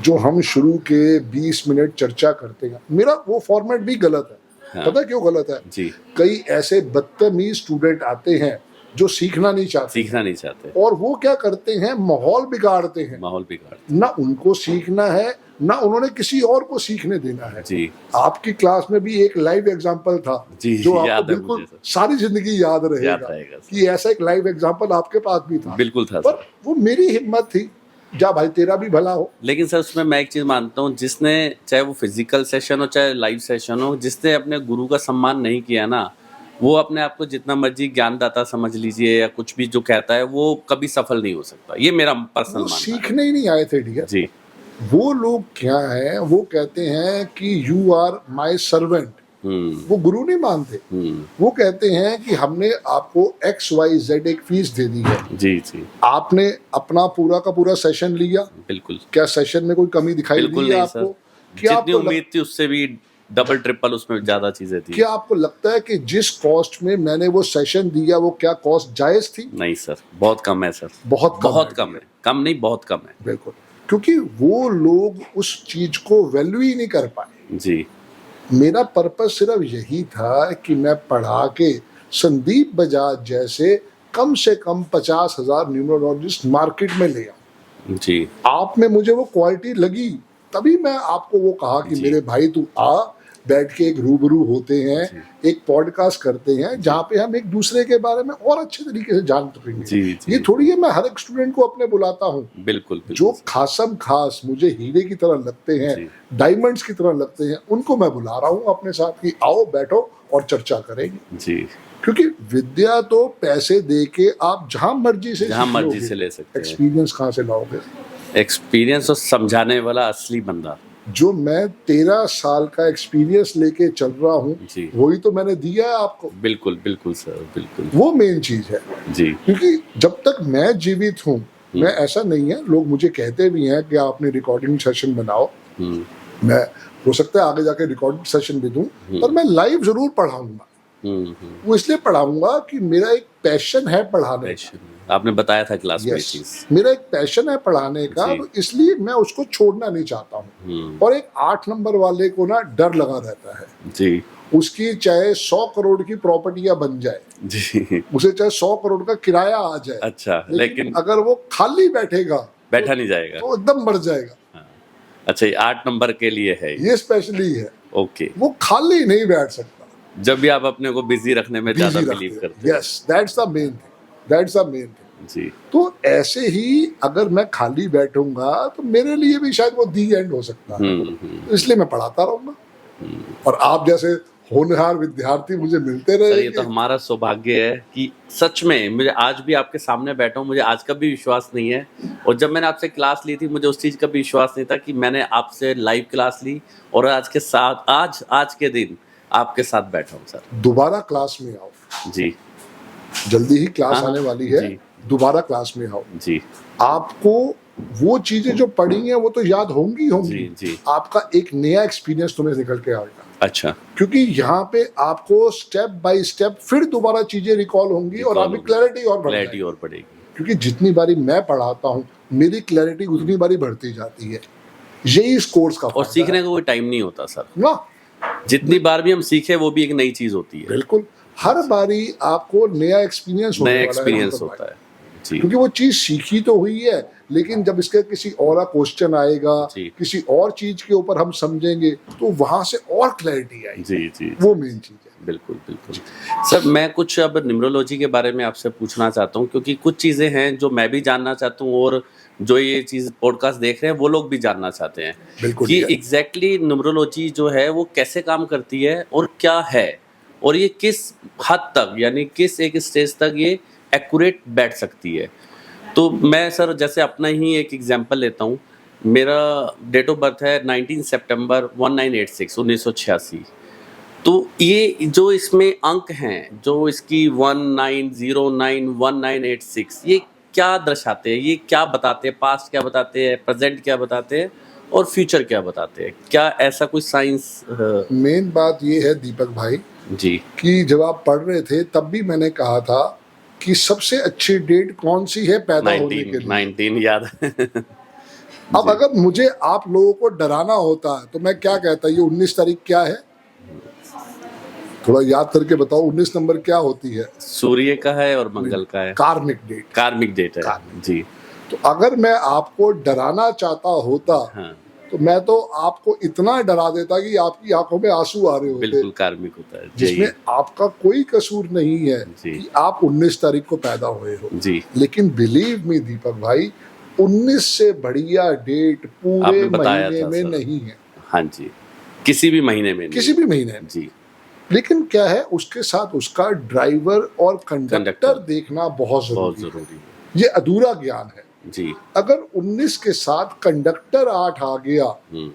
जो हम शुरू के 20 मिनट चर्चा करते हैं। मेरा वो फॉर्मेट भी गलत है। हाँ। पता क्यों गलत है? जी। कई ऐसे बदतमीज स्टूडेंट आते हैं जो सीखना नहीं चाहते और वो क्या करते हैं, माहौल बिगाड़ते हैं। ना उनको सीखना है ना उन्होंने किसी और को सीखने देना है। जी। आपकी क्लास में भी एक लाइव एग्जांपल था जी, जो आपको बिल्कुल सारी जिंदगी याद रहेगा कि ऐसा एक लाइव एग्जांपल आपके पास भी था। बिल्कुल था, पर वो मेरी हिम्मत थी, जा भाई तेरा भी भला हो। लेकिन सर उसमें मैं एक चीज मानता हूँ, जिसने चाहे वो फिजिकल सेशन हो चाहे लाइव सेशन हो, जिसने अपने गुरु का सम्मान नहीं किया ना, वो अपने आप को जितना मर्जी ज्ञानदाता समझ लीजिए या कुछ भी जो कहता है वो कभी सफल नहीं हो सकता, ये मेरा पर्सनल वो मानना सीखने ही नहीं आए थे डियर। है। जी। वो लोग क्या है, वो कहते हैं कि यू आर माई सर्वेंट। वो गुरु नहीं मानते। वो कहते हैं कि हमने आपको XYZ एक फीस दे दी है, जी जी आपने अपना पूरा का पूरा सेशन लिया, बिल्कुल क्या सेशन में कोई कमी दिखाई बिल्कुल दी है नहीं आपको? सर, क्या जितनी आपको उम्मीद थी उससे भी डबल ट्रिपल उसमें ज्यादा चीजें थी। क्या आपको लगता है कि जिस कॉस्ट में मैंने वो सेशन दिया वो क्या कॉस्ट जायज थी? नहीं सर, बहुत कम है सर, बहुत कम बहुत है। कम है, कम नहीं बहुत कम है। बिल्कुल, क्योंकि वो लोग उस चीज को वैल्यू ही नहीं कर पाए। जी मेरा पर्पस सिर्फ यही था कि मैं पढ़ा के संदीप बजाज जैसे कम से कम 50,000 न्यूमरोलॉजिस्ट मार्केट में ले आऊं। जी आप में मुझे वो क्वालिटी लगी, तभी मैं आपको वो कहा कि जी। मेरे भाई तू आ, बैठ के एक रूबरू होते हैं, एक पॉडकास्ट करते हैं जहाँ पे हम एक दूसरे के बारे में और अच्छे तरीके से जान सकेंगे। जी, जी। ये थोड़ी है मैं हर एक स्टूडेंट को अपने बुलाता हूँ। बिल्कुल बिल्कुल जो खासम खास मुझे हीरे की तरह लगते हैं, जी। डायमंड्स की तरह लगते हैं, उनको मैं बुला रहा हूँ अपने साथ कि आओ बैठो और चर्चा करेंगे। जी, क्योंकि विद्या तो पैसे दे के आप जहां मर्जी से जहाँ सीख मर्जी लोगे, से ले सकते हैं। एक्सपीरियंस कहाँ से लाओगे? एक्सपीरियंस और समझाने वाला असली बंदा। जो मैं 13 साल का एक्सपीरियंस लेके चल रहा हूँ, जी। वही तो मैंने दिया है आपको। बिल्कुल बिल्कुल सर, बिल्कुल। वो मेन चीज है। जी क्योंकि जब तक मैं जीवित हूँ, मैं ऐसा नहीं है, लोग मुझे कहते भी हैं कि आपने रिकॉर्डिंग सेशन बनाओ। मैं हो सकता है आगे जाके रिकॉर्डिंग सेशन भी दूं, पर मैं लाइव जरूर पढ़ाऊंगा। वो इसलिए पढ़ाऊंगा कि मेरा एक पैशन है पढ़ाने का। आपने बताया था क्लास में ये यस, चीज। मेरा एक पैशन है पढ़ाने का, जी। तो इसलिए मैं उसको छोड़ना नहीं चाहता हूँ। और एक 8 नंबर वाले को ना डर लगा रहता है, जी उसकी चाहे 100 करोड़ की प्रॉपर्टियां बन जाए, जी उसे चाहे 100 करोड़ का किराया आ जाए, अच्छा, लेकिन अगर वो खाली बैठेगा बैठा नहीं जाएगा। तो एकदम मर जाएगा। हाँ। अच्छा, ये 8 नंबर के लिए है ये स्पेशली है, ओके। वो खाली नहीं बैठ सकता जब भी आप अपने को बिजी रखने में ज्यादा बिलीव करते हैं। Yes, that's the main thing, that's the main thing. जी तो ऐसे ही अगर मैं खाली बैठूंगा तो मेरे लिए भी शायद वो दी एंड हो सकता है। इसलिए मैं पढ़ाता रहूंगा और आप जैसे होनहार विद्यार्थी मुझे मिलते सर, ये रहेंगे। तो हमारा सौभाग्य है कि सच में मुझे आज भी आपके सामने बैठा हूँ, मुझे आज का भी विश्वास नहीं है। और जब मैंने आपसे क्लास ली थी मुझे उस चीज़ का भी विश्वास नहीं था कि मैंने आपसे लाइव क्लास ली और आज के साथ आज के दिन आपके साथ बैठा हूँ। सर दोबारा क्लास में आओ जी, जल्दी ही क्लास हाँ, आने वाली है, जी। दोबारा क्लास में आओ। जी आपको वो चीजें जो पढ़ी हैं वो तो याद होंगी जी, जी। आपका एक नया एक्सपीरियंस तुम्हें निकल के आएगा। अच्छा, क्योंकि यहाँ पे आपको स्टेप बाय स्टेप फिर दोबारा चीजें रिकॉल होंगी और आपकी क्लैरिटी और बढ़ क्लैरिटी जाएगी। और बढ़ेगी। क्योंकि जितनी बारी मैं पढ़ाता हूँ मेरी क्लैरिटी उतनी बारी बढ़ती जाती है। यही इस कोर्स का और फायदा सीखने है। का कोई टाइम नहीं होता सर, ना जितनी बार भी हम सीखे वो भी एक नई चीज होती है, बिल्कुल, हर बारी आपको नया एक्सपीरियंस नया एक्सपीरियंस होता है जी। क्योंकि वो चीज सीखी तो हुई है, लेकिन जब इसके किसी और क्वेश्चन आएगा, जी। किसी और चीज के ऊपर हम समझेंगे तो वहां से और क्लैरिटी आएगी। जी जी वो मेन चीज है। बिल्कुल बिल्कुल। सर, मैं कुछ अब न्यूमरोलॉजी के बारे में आपसे पूछना चाहता हूँ, क्योंकि कुछ चीज़ें हैं जो मैं भी जानना चाहता हूँ और जो ये चीज़ पॉडकास्ट देख रहे हैं वो लोग भी जानना चाहते हैं बिल्कुल कि है। एग्जैक्टली न्यूमरोलॉजी जो है वो कैसे काम करती है और क्या है, और ये किस हद तक यानी किस एक स्टेज तक ये एक्यूरेट बैठ सकती है। तो मैं सर जैसे अपना ही एक एग्जांपल लेता हूँ। मेरा डेट ऑफ बर्थ है 19 सितंबर 1986। तो ये जो इसमें अंक हैं, जो इसकी 19091986, ये क्या दर्शाते हैं, ये क्या बताते हैं, पास्ट क्या बताते हैं, प्रेजेंट क्या बताते हैं और फ्यूचर क्या बताते हैं? क्या ऐसा कोई साइंस? मेन बात ये है दीपक भाई जी कि जब आप पढ़ रहे थे तब भी मैंने कहा था कि सबसे अच्छी डेट कौन सी है पैदा होने के लिए। 19 याद है। अब अगर मुझे आप लोगों को डराना होता तो मैं क्या कहता, ये 19 तारीख क्या है, थोड़ा याद करके बताओ। 19 नंबर क्या होती है? सूर्य का है और मंगल का है, कार्मिक डेट। कार्मिक डेट है जी। तो अगर मैं आपको डराना चाहता होता हाँ, तो मैं तो आपको इतना डरा देता कि आपकी आंखों में आंसू आ रहे होते, बिल्कुल कार्मिक होता है जिसमें आपका कोई कसूर नहीं है जी। कि आप 19 तारीख को पैदा हुए हो जी। लेकिन बिलीव मी दीपक भाई, 19 से बढ़िया डेट पूरे आपने बताया महीने था में सर। नहीं है। हाँ जी, किसी भी महीने में नहीं। किसी भी महीने में। जी लेकिन क्या है, उसके साथ उसका ड्राइवर और कंडक्टर कंडक्टर देखना बहुत बहुत जरूरी है। जरूरी है। ये अधूरा ज्ञान है। जी। अगर 19 के साथ कंडक्टर 8 आ गया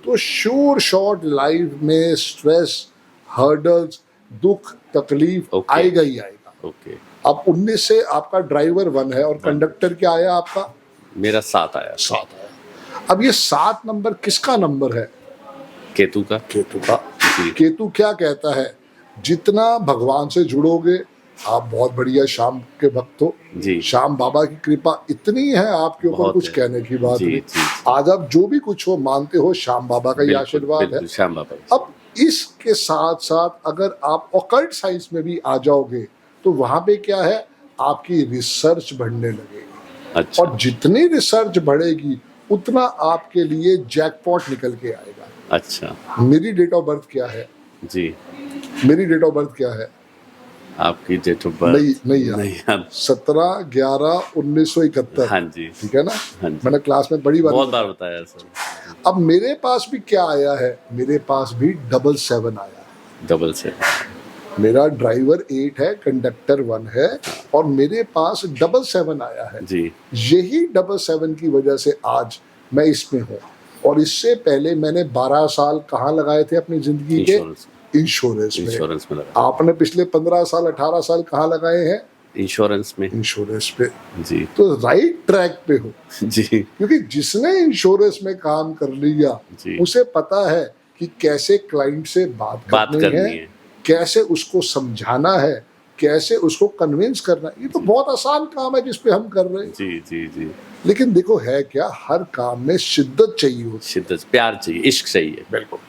तो श्योर शॉर्ट लाइफ में स्ट्रेस, हर्डल्स, दुख, तकलीफ ओके। आएगा ही आएगा। ओके। अब 19 से आपका ड्राइवर 1 है और कंडक्टर क्या आया आपका? मेरा 7 आया। 7 आया। अब ये 7 नंबर किसका नंबर है? केतु का। केतु का। जी। केतु क्या कहता है? जितना भगवान से जुड़ोगे, आप बहुत बढ़िया श्याम के भक्त हो। जी। श्याम बाबा की कृपा इतनी है आपके ऊपर, बहुत कुछ है। कहने की बात जी, नहीं। जी, जी। आज आप जो भी कुछ हो मानते हो, श्याम बाबा का ही बिल्कुल, आशीर्वाद है। बिल्कुल, श्याम बाबा का। अब इसके साथ साथ अगर आप ऑकल्ट साइंस में भी आ जाओगे तो वहां पे क्या है, आपकी रिसर्च बढ़ने लगेगी। अच्छा। और जितनी रिसर्च बढ़ेगी उतना आपके लिए जैकपॉट निकल के आएगा। अच्छा। मेरी डेट ऑफ बर्थ क्या है? जी। मेरी डेट ऑफ बर्थ क्या है? आपकी डेट ऑफ बर्थ नहीं नहीं याद। 17/11/1971। हाँ जी। ठीक है ना? हाँ जी। मैंने क्लास में बड़ी बार बहुत बार बताया सर। अब मेरे पास भी क्या आया है? मेरे पास भी 7 आया है। डबल से। मेरा ड्राइवर 8 है, कंडक्टर 1 है और मेरे पास 7 आया है। जी। यही 7 की वजह से आज मैं इसमें हूँ। और इससे पहले मैंने 12 साल कहाँ लगाए थे अपनी जिंदगी के? इंश्योरेंस में लगा। आपने पिछले 15 साल 18 साल कहाँ लगाए हैं? इंश्योरेंस में। इंश्योरेंस पे। जी। तो राइट ट्रैक पे हो। जी। क्योंकि जिसने इंश्योरेंस में काम कर लिया जी। उसे पता है कि कैसे क्लाइंट से बात करनी है, कैसे उसको समझाना है, कैसे उसको कन्विंस करना है। ये तो बहुत आसान काम है जिस पे हम कर रहे हैं। जी जी जी। लेकिन देखो है क्या, हर काम में शिद्दत चाहिए होती है। शिद्दत, प्यार चाहिए, इश्क चाहिए। बिल्कुल।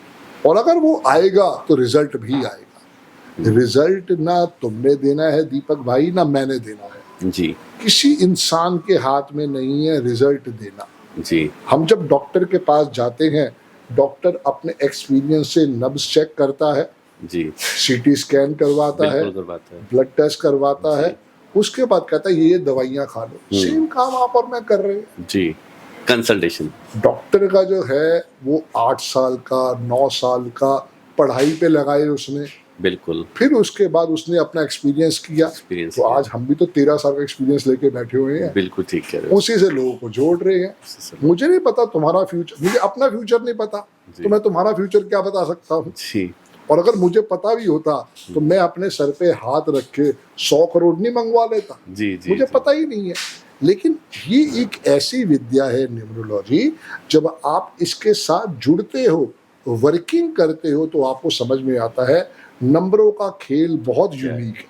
और अगर वो आएगा तो रिजल्ट भी आएगा। रिजल्ट ना तुमने देना है दीपक भाई, ना मैंने देना है। जी। किसी इंसान के हाथ में नहीं है रिजल्ट देना। जी। हम जब डॉक्टर के पास जाते हैं, डॉक्टर अपने एक्सपीरियंस से नब्ज चेक करता है। जी। सीटी स्कैन करवाता है, ब्लड टेस्ट करवाता है, उसके बाद कहता है ये दवाइयाँ खा लो। सेम काम आप और मैं कर रहे हैं। जी। कंसल्टेशन। डॉक्टर का जो है वो 8 साल का 9 साल का पढ़ाई पे लगाए उसने। बिल्कुल। फिर उसके बाद उसने अपना एक्सपीरियंस किया। तो आज हम भी तो 13 साल का एक्सपीरियंस लेके बैठे हुए हैं। बिल्कुल ठीक कह रहे हो। उसी से लोगों को जोड़ रहे हैं। मुझे नहीं पता तुम्हारा फ्यूचर, मुझे अपना फ्यूचर नहीं पता, तो मैं तुम्हारा फ्यूचर क्या बता सकता हूँ? जी। और अगर मुझे पता भी होता तो मैं अपने सर पे हाथ रख के 100 करोड़ नहीं मंगवा लेता। जी जी। मुझे पता ही नहीं है। लेकिन ये एक ऐसी विद्या है न्यूमरोलॉजी, जब आप इसके साथ जुड़ते हो, वर्किंग करते हो, तो आपको समझ में आता है नंबरों का खेल बहुत यूनिक है।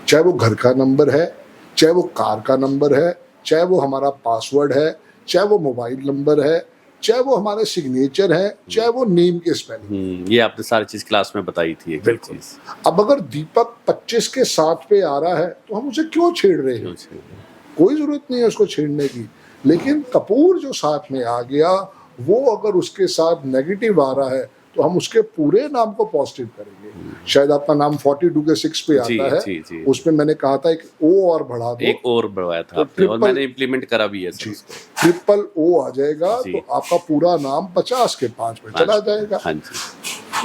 चाहे वो घर का नंबर है, चाहे वो कार का नंबर है, चाहे वो हमारा पासवर्ड है, चाहे वो मोबाइल नंबर है, चाहे वो हमारे सिग्नेचर है, चाहे वो नेम के स्पेलिंग। ये आपने सारी चीज क्लास में बताई थी। बिल्कुल। अब अगर दीपक 25 के 7 पे आ रहा है तो हम उसे क्यों छेड़ रहे हैं? कोई जरूरत नहीं है उसको छेड़ने की। लेकिन कपूर जो साथ में आ गया, वो अगर उसके साथ नेगेटिव आ रहा है तो हम उसके पूरे नाम को पॉजिटिव करेंगे। शायद आपका नाम 42 के 6 पे आता है। जी, जी। उसमें मैंने कहा था एक ओ और बढ़ा दो। एक और बढ़वाया था आपने, और मैंने इम्प्लीमेंट करा भी है सर इसको। ट्रिपल ओ आ जाएगा तो आपका पूरा नाम 50 के 5 में चला जाएगा। हाँ जी।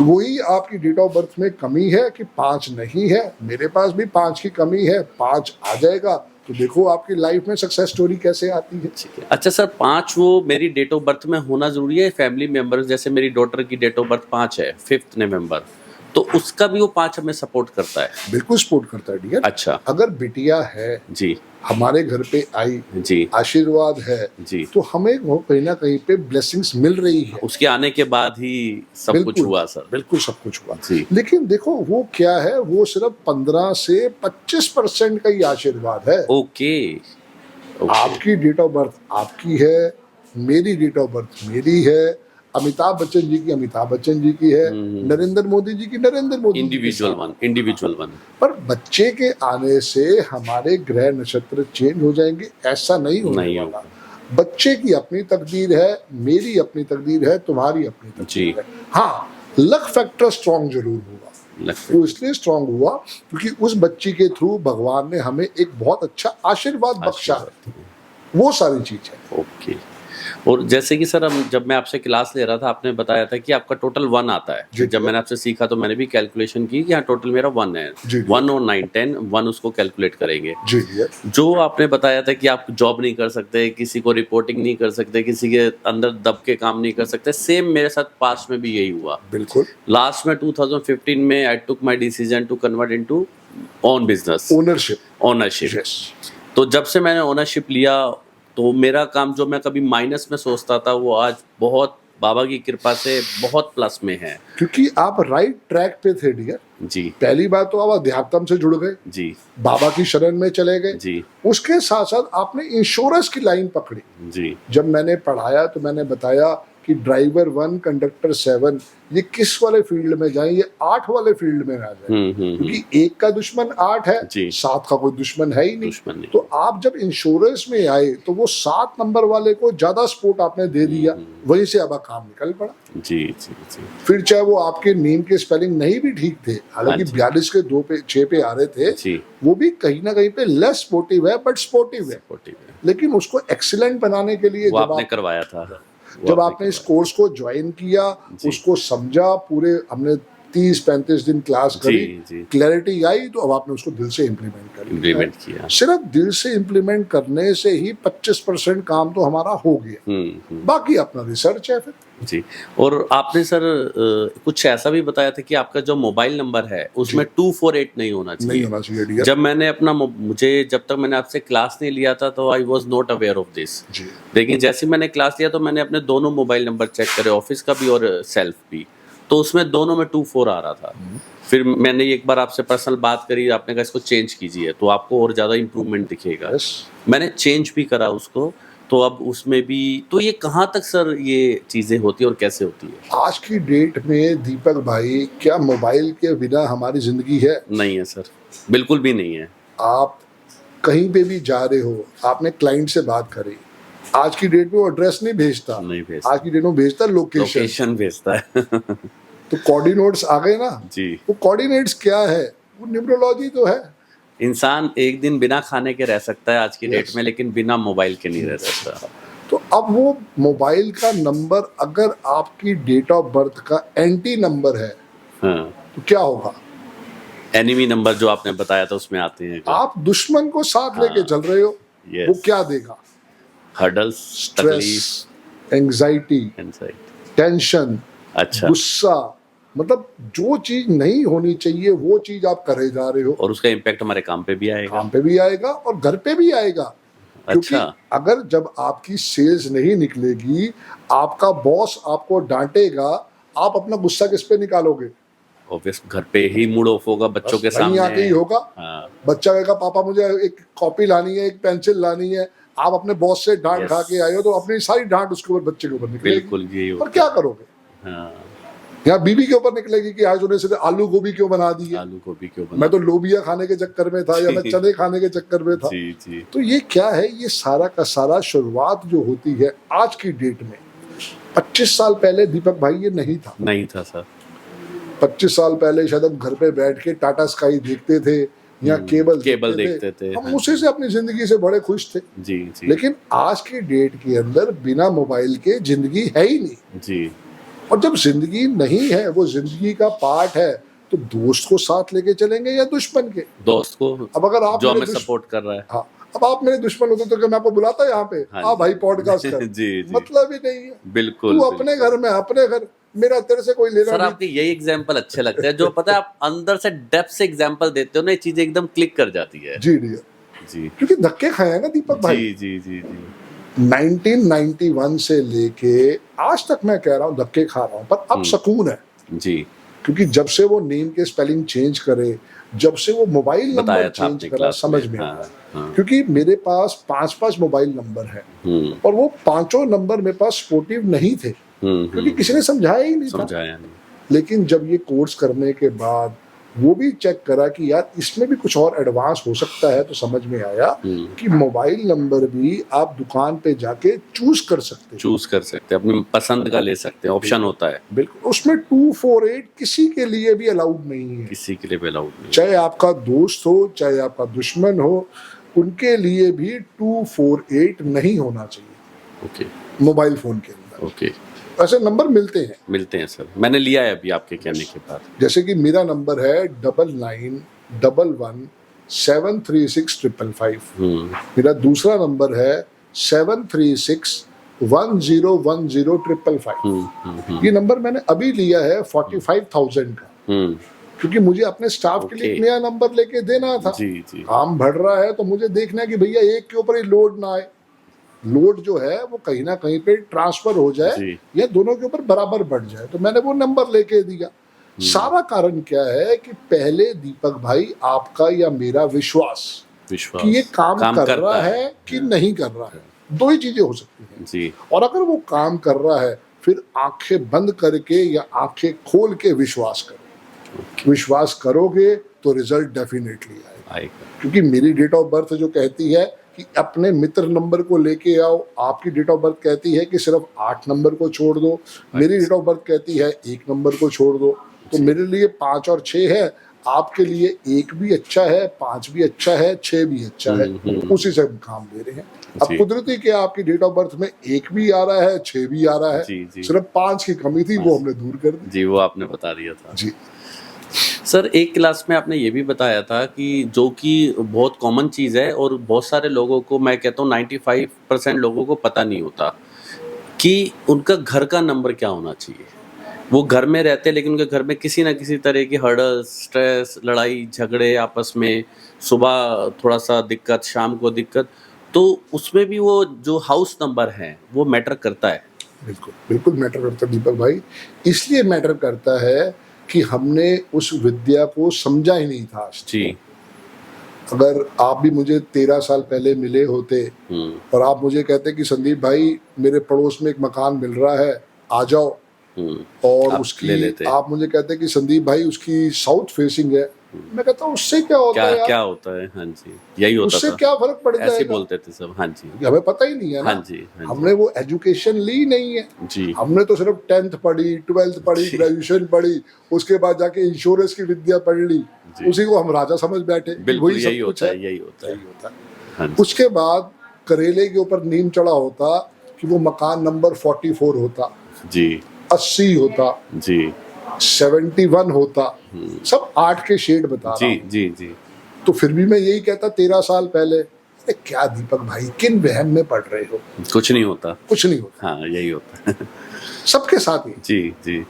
वही आपकी डेट ऑफ बर्थ में कमी है कि 5 नहीं है। मेरे पास भी 5 की कमी है, 5 आ जाएगा तो देखो आपकी लाइफ में सक्सेस स्टोरी कैसे आती है। अच्छा सर, 5 वो मेरी डेट ऑफ बर्थ में होना जरूरी है? फैमिली मेंबर्स, जैसे मेरी डॉटर की डेट ऑफ बर्थ 5 है, 5 नवंबर, तो उसका भी वो 5 हमें सपोर्ट करता है? बिल्कुल सपोर्ट करता है डियर। अच्छा। अगर बिटिया है जी, हमारे घर पे आई, जी, आशीर्वाद है जी, तो हमें वो कहीं ना कहीं पे ब्लेसिंग्स मिल रही है। उसके आने के बाद ही सब कुछ हुआ सर। बिल्कुल सब कुछ हुआ जी। लेकिन देखो वो क्या है, वो सिर्फ 15 से 25% का ही आशीर्वाद है। ओके। आपकी डेट ऑफ बर्थ आपकी है, मेरी डेट ऑफ बर्थ मेरी है, अमिताभ बच्चन जी की अमिताभ बच्चन जी की है, नरेंद्र मोदी जी की नरेंद्र मोदी, इंडिविजुअल वन। पर बच्चे के आने से हमारे ग्रह नक्षत्र चेंज हो जाएंगे, ऐसा नहीं होने वाला। बच्चे की अपनी तकदीर है, मेरी अपनी तकदीर है, तुम्हारी अपनी तकदीर है। हाँ, लक फैक्टर स्ट्रॉन्ग जरूर हुआ। वो इसलिए स्ट्रॉन्ग हुआ क्योंकि उस बच्ची के थ्रू भगवान ने हमें एक बहुत अच्छा आशीर्वाद बख्शा। वो सारी चीज है। ओके। और जैसे कि सर हम जब मैं आपसे क्लास ले रहा था आपने बताया था कि आपका टोटल 1 आता है। जी, जब जी। मैंने आपसे सीखा तो मैंने भी कैलकुलेशन की कि हाँ टोटल मेरा 1 है। जी, जी। 1 और 9 10 1 उसको कैलकुलेट करेंगे। जी भैया। जो आपने बताया था कि आप जॉब नहीं कर सकते, किसी को रिपोर्टिंग नहीं कर सकते, किसी के अंदर दब के काम नहीं कर सकते, सेम मेरे साथ पास्ट में भी यही हुआ। बिल्कुल। लास्ट में 2015 में I took my decision to convert into own business, ownership. Ownership. Yes. तो जब से मैंने ओनरशिप लिया तो मेरा काम जो मैं कभी माइनस में सोचता था वो आज बहुत बाबा की कृपा से बहुत प्लस में है। क्योंकि आप राइट ट्रैक पे थे डियर। जी पहली बात तो आप अध्यात्म से जुड़ गए, जी बाबा की शरण में चले गए। जी उसके साथ साथ आपने इंश्योरेंस की लाइन पकड़ी। जी जब मैंने पढ़ाया तो मैंने बताया कि ड्राइवर 1 कंडक्टर 7 ये किस वाले फील्ड में जाएं, ये 8 वाले फील्ड में ना जाए, क्योंकि एक का दुश्मन 8 है, जी। 7 का कोई दुश्मन है ही नहीं। दुश्मन नहीं। तो आप जब इंश्योरेंस में आए तो वो 7 नंबर वाले को ज्यादा सपोर्ट आपने दे दिया, वहीं से अब काम निकल पड़ा। जी जी जी फिर चाहे वो आपके नेम के स्पेलिंग नहीं भी ठीक थे, हालांकि हाँ जी। 42 के 2 पे 6 पे आ रहे थे, जी वो भी कहीं ना कहीं पे लेस स्पोर्टिव है बट स्पोर्टिव है। सपोर्टिव है। लेकिन उसको एक्सीलेंट बनाने के लिए वो जब आपने आप करवाया था। वो जब आपने इस करवाया। कोर्स को ज्वाइन किया, जी। उसको समझा, पूरे हमने 30-35 दिन क्लास जी, करी, जी। क्लैरिटी आई, तो अब आपने उसको दिल से इम्प्लीमेंट कर लिया। इम्प्लीमेंट किया। सिर्फ दिल से इम्प्लीमेंट करने से ही 25% काम तो हमारा हो गया, बाकी अपना रिसर्च है फिर। जी। और आपने सर कुछ ऐसा भी बताया था कि आपका जो मोबाइल नंबर है उसमें 248 नहीं होना चाहिए। नहीं होना चाहिए डियर। जब मैंने अपना मुझे जब तक मैंने आपसे क्लास नहीं लिया था तो I was not aware of this. जी। लेकिन जैसे मैंने क्लास लिया तो मैंने अपने दोनों मोबाइल नंबर चेक करे, ऑफिस का भी और सेल्फ भी, तो उसमें दोनों में 24 आ रहा था। फिर मैंने एक बार आपसे पर्सनल बात करी, आपने कहा इसको चेंज कीजिए तो आपको और ज़्यादा इम्प्रूवमेंट दिखेगा। यस। मैंने चेंज भी करा उसको, तो अब उसमें भी तो ये कहाँ तक सर ये चीज़ें होती है और कैसे होती है? आज की डेट में दीपक भाई, क्या मोबाइल के बिना हमारी जिंदगी है? नहीं है सर, बिल्कुल भी नहीं है। आप कहीं पे भी जा रहे हो, आपने क्लाइंट से बात करी, आज की डेट में वो एड्रेस नहीं भेजता, नहीं भेजता। आज की डेट में भेजता लोकेशन। लोकेशन भेजता है। तो कोऑर्डिनेट्स आ गए ना। जी। वो कोऑर्डिनेट्स क्या है? वो न्यूमरोलॉजी तो है। इंसान एक दिन बिना खाने के रह सकता है आज की डेट Yes. में, लेकिन बिना मोबाइल के नहीं रह सकता। तो अब वो मोबाइल का नंबर अगर आपकी डेट ऑफ बर्थ का एंटी नंबर है हाँ। तो क्या होगा? एनिमी नंबर जो आपने बताया था उसमें आते हैं आप दुश्मन को साथ लेके चल रहे हो, Yes. वो क्या देगा? हर्डल्स, स्ट्रेस, तकलीफ, एंजाइटी, एंजाइटी। टेंशन, अच्छा। गुस्सा, मतलब जो चीज नहीं होनी चाहिए वो चीज आप करे जा रहे हो। और उसका इम्पैक्ट हमारे काम पे भी आएगा। काम पे भी आएगा और घर पे भी आएगा। क्योंकि अच्छा। अगर जब आपकी सेल्स नहीं निकलेगी, आपका बॉस आपको डांटेगा, आप अपना गुस्सा किस पे निकालोगे? ऑब्वियस घर पे ही मूड ऑफ होगा, बच्चों के बस वहीं सामने आके ही होगा। हाँ। बच्चा कहेगा पापा मुझे एक कॉपी लानी है, एक पेंसिल लानी है, आप अपने बॉस से डांट Yes. खा के आए हो तो अपनी सारी डांट उसके ऊपर, बच्चे के ऊपर निकलेगी। बिल्कुल यही और होता क्या करोगे? है। हाँ। यहाँ बीबी के ऊपर निकलेगी कि आज उन्हें सिर्फ आलू गोभी क्यों बना दी है, आलू गोभी क्यों मैं तो लोबिया खाने के चक्कर में था, या मैं चने खाने के चक्कर में था। जी जी तो ये क्या है? ये सारा का सारा शुरुआत जो होती है आज की डेट में, 25 साल पहले दीपक भाई ये नहीं था। नहीं था सर। 25 साल पहले शायद हम घर पे बैठ के टाटा स्काई देखते थे या केबल देखते थे। हम हाँ उसी से अपनी जिंदगी से बड़े खुश थे। जी जी लेकिन आज की डेट के अंदर बिना मोबाइल के जिंदगी है ही नहीं। जी। और जब जिंदगी नहीं है, वो जिंदगी का पार्ट है, तो दोस्त को साथ लेके चलेंगे या दुश्मन के? दोस्त को अब अगर आप जो मेरे हमें सपोर्ट कर रहा है। हाँ, अब आप मेरे दुश्मन होते तो क्या मैं आपको बुलाता यहाँ पे? हाँ हाँ जी। भाई पॉडकास्ट कर। जी जी। मतलब ही नहीं है। बिल्कुल तू अपने घर में, अपने घर, मेरा तेरे से कोई लेना सर नहीं। आपके यही एग्जाम्पल अच्छे लगते हैं, जो पता है आप अंदर से डेप्थ से एग्जाम्पल देते हो ना, ये चीजें एकदम क्लिक कर जाती है। जी डियर। जी क्योंकि धक्के खाए हैं ना दीपक भाई। जी जी जी जी 1991 से लेके आज तक मैं कह रहा हूँ धक्के खा रहा हूँ, पर अब सुकून है। जी। क्योंकि जब से वो नेम के स्पेलिंग चेंज करे, जब से वो मोबाइल बताया नंबर था चेंज आपने करा, क्लास समझ में। में हाँ, आया। हाँ। क्योंकि मेरे पास 5 मोबाइल नंबर है और वो 5 नंबर मेरे पास सपोर्टिव नहीं थे, क्योंकि किसी ने समझाया ही नहीं था। समझाया नहीं। लेकिन जब ये कोर्स करने के बाद वो भी चेक करा कि यार इसमें भी कुछ और एडवांस हो सकता है, तो समझ में आया कि मोबाइल नंबर भी आप दुकान पे जाके चूज कर सकते हैं। चूज कर सकते हैं, अपनी पसंद का ले सकते हैं, ऑप्शन होता है। बिल्कुल। उसमें 248 किसी के लिए भी अलाउड नहीं है। किसी के लिए भी अलाउड नहीं। चाहे आपका दोस्त हो, चाहे आपका दुश्मन हो, उनके लिए भी 248 नहीं होना चाहिए। ओके। मोबाइल फोन के अंदर। ओके, ऐसे नंबर मिलते हैं, मिलते हैं सर, मैंने लिया है अभी आपके कहने के बाद। जैसे कि मेरा नंबर है 9911736555। मेरा दूसरा नंबर है 7361010555। ये नंबर मैंने अभी लिया है 45,000 का, क्योंकि मुझे अपने स्टाफ के लिए एक ओके। नया नंबर लेके देना था। जी जी काम बढ़ रहा है तो मुझे देखना है कि भैया एक के ऊपर ही लोड ना आए, लोड जो है वो कहीं ना कहीं पे ट्रांसफर हो जाए जी। या दोनों के ऊपर बराबर बढ़ जाए, तो मैंने वो नंबर लेके दिया। सारा कारण क्या है कि पहले दीपक भाई आपका या मेरा विश्वास विश्वास कि ये काम कर करता रहा है कि नहीं कर रहा है, दो ही चीजें हो सकती हैं। जी और अगर वो काम कर रहा है फिर आंखें बंद करके या आंखें खोल के विश्वास करो। विश्वास करोगे तो रिजल्ट डेफिनेटली आएगा, आएगा। क्योंकि मेरी डेट ऑफ बर्थ जो कहती है कि अपने मित्र नंबर को लेके आओ, आपकी डेट ऑफ बर्थ कहती है कि सिर्फ 8 नंबर को छोड़ दो, मेरी डेट ऑफ बर्थ कहती है 1 नंबर को छोड़ दो। तो मेरे लिए 5 और 6 है, आपके लिए 1 भी अच्छा है, 5 भी अच्छा है, 6 भी अच्छा है, उसी से हम काम ले रहे हैं। अब जी। कुदरती के आपकी डेट ऑफ बर्थ में 1 भी आ रहा है, 6 भी आ रहा है, जी, जी। सिर्फ 5 की कमी थी, वो हमने दूर कर दी। जी, वो आपने बता दिया था। जी सर, एक क्लास में आपने ये भी बताया था कि जो कि बहुत कॉमन चीज़ है और बहुत सारे लोगों को, मैं कहता हूँ 95% लोगों को पता नहीं होता कि उनका घर का नंबर क्या होना चाहिए। वो घर में रहते हैं लेकिन उनके घर में किसी ना किसी तरह की हर्डल, स्ट्रेस, लड़ाई झगड़े आपस में, सुबह थोड़ा सा दिक्कत, शाम को दिक्कत, तो उसमें भी वो जो हाउस नंबर है वो मैटर करता है। बिल्कुल बिल्कुल मैटर करता है दीपक भाई, इसलिए मैटर करता है कि हमने उस विद्या को समझा ही नहीं था आज तक। जी। अगर आप भी मुझे 13 साल पहले मिले होते और आप मुझे कहते कि संदीप भाई मेरे पड़ोस में एक मकान मिल रहा है, आ जाओ, और आप ले उसकी लेते। आप मुझे कहते कि संदीप भाई उसकी साउथ फेसिंग है, मैं कहता हूँ उससे क्या होता है यार, क्या होता है। हाँ जी, यही होता उससे था। क्या फर्क पड़ ऐसे जाएगा, बोलते थे सब। हाँ जी, हमें पता ही नहीं है ना। हाँ जी, हाँ जी। हमने वो एजुकेशन ली नहीं है, जी हमने तो सिर्फ 10th पढ़ी, 12th पढ़ी, जी। ग्रेजुएशन पढ़ी, उसके बाद जाके इंश्योरेंस की विद्या पढ़ ली, जी। उसी को हम राजा समझ बैठे कि बिल्कुल वही यही सब कुछ होता है, है, यही होता है। यही होता है। हाँ जी, उसके बाद करेले के ऊपर नीम चढ़ा होता कि वो मकान नंबर 44 होता, जी 80 होता, जी 71 होता, सब 8 के शेड बता रहा जी हूं। जी जी तो फिर भी मैं यही कहता 13 साल पहले, अरे क्या दीपक भाई किन वहम में पढ़ रहे हो, कुछ नहीं होता। कुछ नहीं होता, हाँ, यही होता है। सबके साथ ही। जी जी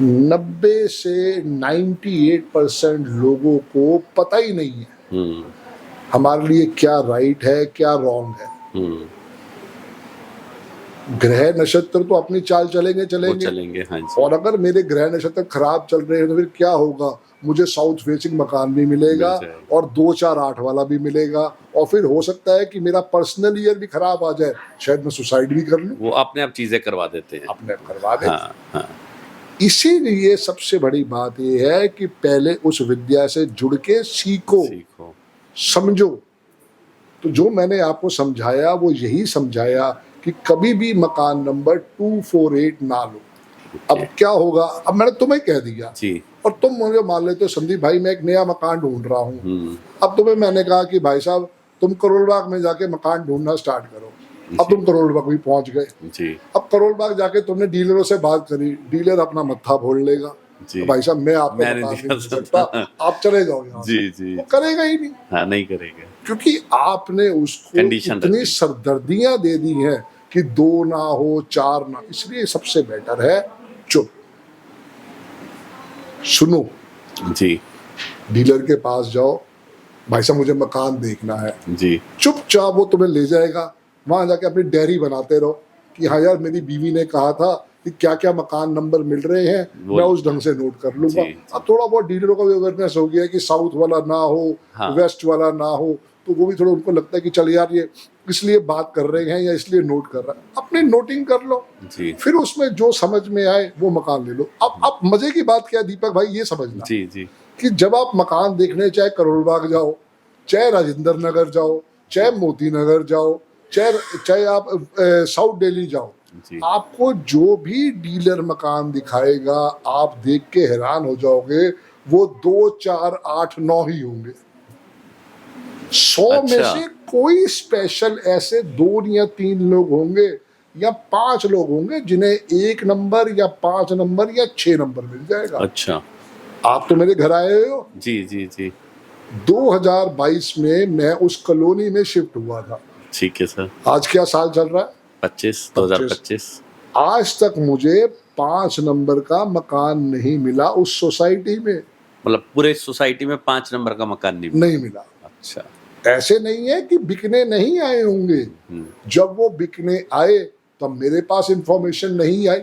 90 से 98% लोगों को पता ही नहीं है हमारे लिए क्या राइट है क्या रॉन्ग है। ग्रह नक्षत्र तो अपनी चाल चलेंगे वो चलेंगे, चलेंगे। हाँ जी, और अगर मेरे ग्रह नक्षत्र खराब चल रहे हैं तो फिर क्या होगा, मुझे साउथ फेसिंग मकान भी मिलेगा मिल जाएगा। और 2 4 8 वाला भी मिलेगा, और फिर हो सकता है कि मेरा पर्सनल ईयर भी खराब आ जाए, शायद मैं सुसाइड भी कर लूं, वो अपने आप चीजें करवा देते हैं। अपने करवा दे। हाँ हाँ इसीलिए सबसे बड़ी बात यह है कि पहले उस विद्या से जुड़ के सीखो, सीखो। समझो। तो जो मैंने आपको समझाया वो यही समझाया कि कभी भी मकान नंबर 248 ना लो। अब क्या होगा, अब मैंने तुम्हें कह दिया जी और तुम मुझे मान लेते हो संदीप भाई मैं एक नया मकान ढूंढ रहा हूँ, अब तुम्हें मैंने कहा कि भाई साहब तुम करोलबाग में जाके मकान ढूंढना स्टार्ट करो, अब तुम करोलबाग भी पहुंच गए, जी अब करोलबाग जाके तुमने डीलरों से बात करी, डीलर अपना मत्था फोड़ लेगा, जी। तो भाई साहब मैं आपको मैं बता नहीं नहीं कर सकता, आप चले जाओ यहाँ जी से। जी वो करेगा ही नहीं, हाँ, नहीं करेगा। क्योंकि आपने उसको Condition रख इतनी दी। सरदर्दियां दे दी हैं कि 2 ना हो 4 ना, इसलिए सबसे बेटर है चुप, सुनो, जी डीलर के पास जाओ, भाई साहब मुझे मकान देखना है, जी चुपचाप वो तुम्हें ले जाएगा, वहां जाके अपनी डायरी बनाते रहो कि हाँ यार मेरी बीवी ने कहा था कि क्या क्या मकान नंबर मिल रहे हैं, वो- मैं उस ढंग से नोट कर लूंगा। जी। अब थोड़ा बहुत डीलरों का भी अवेयरनेस हो गया कि साउथ वाला ना हो, हाँ। वेस्ट वाला ना हो, तो वो भी थोड़ा उनको लगता है कि चल यार ये इसलिए बात कर रहे हैं या इसलिए नोट कर रहा है, अपनी नोटिंग कर लो, जी फिर उसमें जो समझ में आए वो मकान ले लो। अब मजे की बात क्या है दीपक भाई, ये समझना जी जी कि जब आप मकान देखने चाहे करोलबाग जाओ, चाहे राजेंद्र नगर जाओ, चाहे मोती नगर जाओ, चाहे आप साउथ दिल्ली जाओ, जी आपको जो भी डीलर मकान दिखाएगा आप देख के हैरान हो जाओगे, वो 2 4 8 9 ही होंगे। 100 में अच्छा। से कोई स्पेशल ऐसे 2 या 3 लोग होंगे या 5 लोग होंगे जिन्हें 1 नंबर या 5 नंबर या 6 नंबर मिल जाएगा। अच्छा। आप तो मेरे घर आए हो। जी जी जी। 2022 में मैं उस कॉलोनी में शिफ्ट हुआ था। ठीक है सर। आज क्या साल चल रहा है? 2025। आज तक मुझे 5 नंबर का मकान नहीं मिला उस सोसाइटी में। मतलब पूरे सोसाइटी में 5 नंबर का मकान नहीं मिला। अच्छा। ऐसे नहीं है कि बिकने नहीं आए होंगे, जब वो बिकने आए तब मेरे पास इंफॉर्मेशन नहीं आई।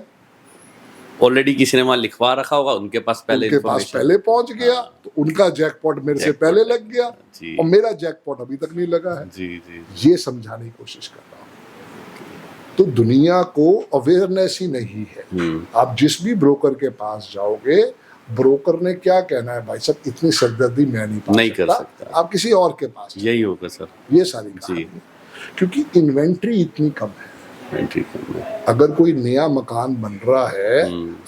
ऑलरेडी किसी ने वहां लिखवा रखा होगा, उनके पास पहले उनके पास पहले पहुंच गया, तो उनका जैकपॉट मेरे से पहले लग गया और मेरा जैकपॉट अभी तक नहीं लगा है। जी जी। ये समझाने की कोशिश कर रहा हूं। तो दुनिया को अवेयरनेस ही नहीं है। आप जिस भी ब्रोकर के पास जाओगे, ब्रोकर ने क्या कहना है, भाई साहब इतनी सरदर्दी मैं नहीं कर सकता, आप किसी और के पास यही होगा सर। ये सारी कहानी, क्योंकि इन्वेंट्री इतनी कम है। अगर कोई नया मकान बन रहा है,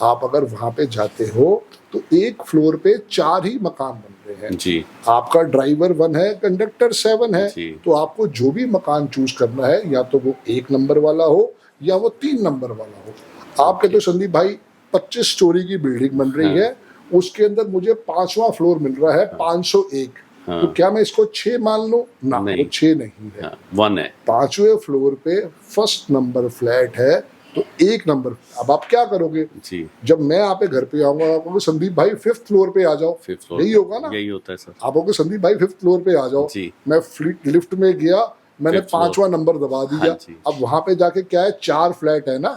आप अगर वहां पे जाते हो तो एक फ्लोर पे 4 ही मकान बन रहे हैं जी। आपका ड्राइवर 1 है, कंडक्टर 7 है, तो आपको जो भी मकान चूज करना है, या तो वो 1 नंबर वाला हो या वो 3 नंबर वाला हो। आप कहते हो संदीप भाई 25 स्टोरी की बिल्डिंग बन रही है, उसके अंदर मुझे 5वां फ्लोर मिल रहा है 501, तो क्या मैं इसको 6 मान लूं? ना, वो 6 नहीं है, 1 है। 5वें फ्लोर पे फर्स्ट नंबर फ्लैट है, तो 1 नंबर। अब आप क्या करोगे जी? जब मैं आप घर पे आऊंगा, आप कहोगे संदीप भाई 5th फ्लोर पे आ जाओ। यही होगा ना? यही होता है सर। आप कहोगे संदीप भाई 5th फ्लोर पे आ जाओ जी। मैं लिफ्ट में गया, मैंने 5वां नंबर दबा दिया। अब वहां पे जाके क्या है, 4 फ्लैट है ना,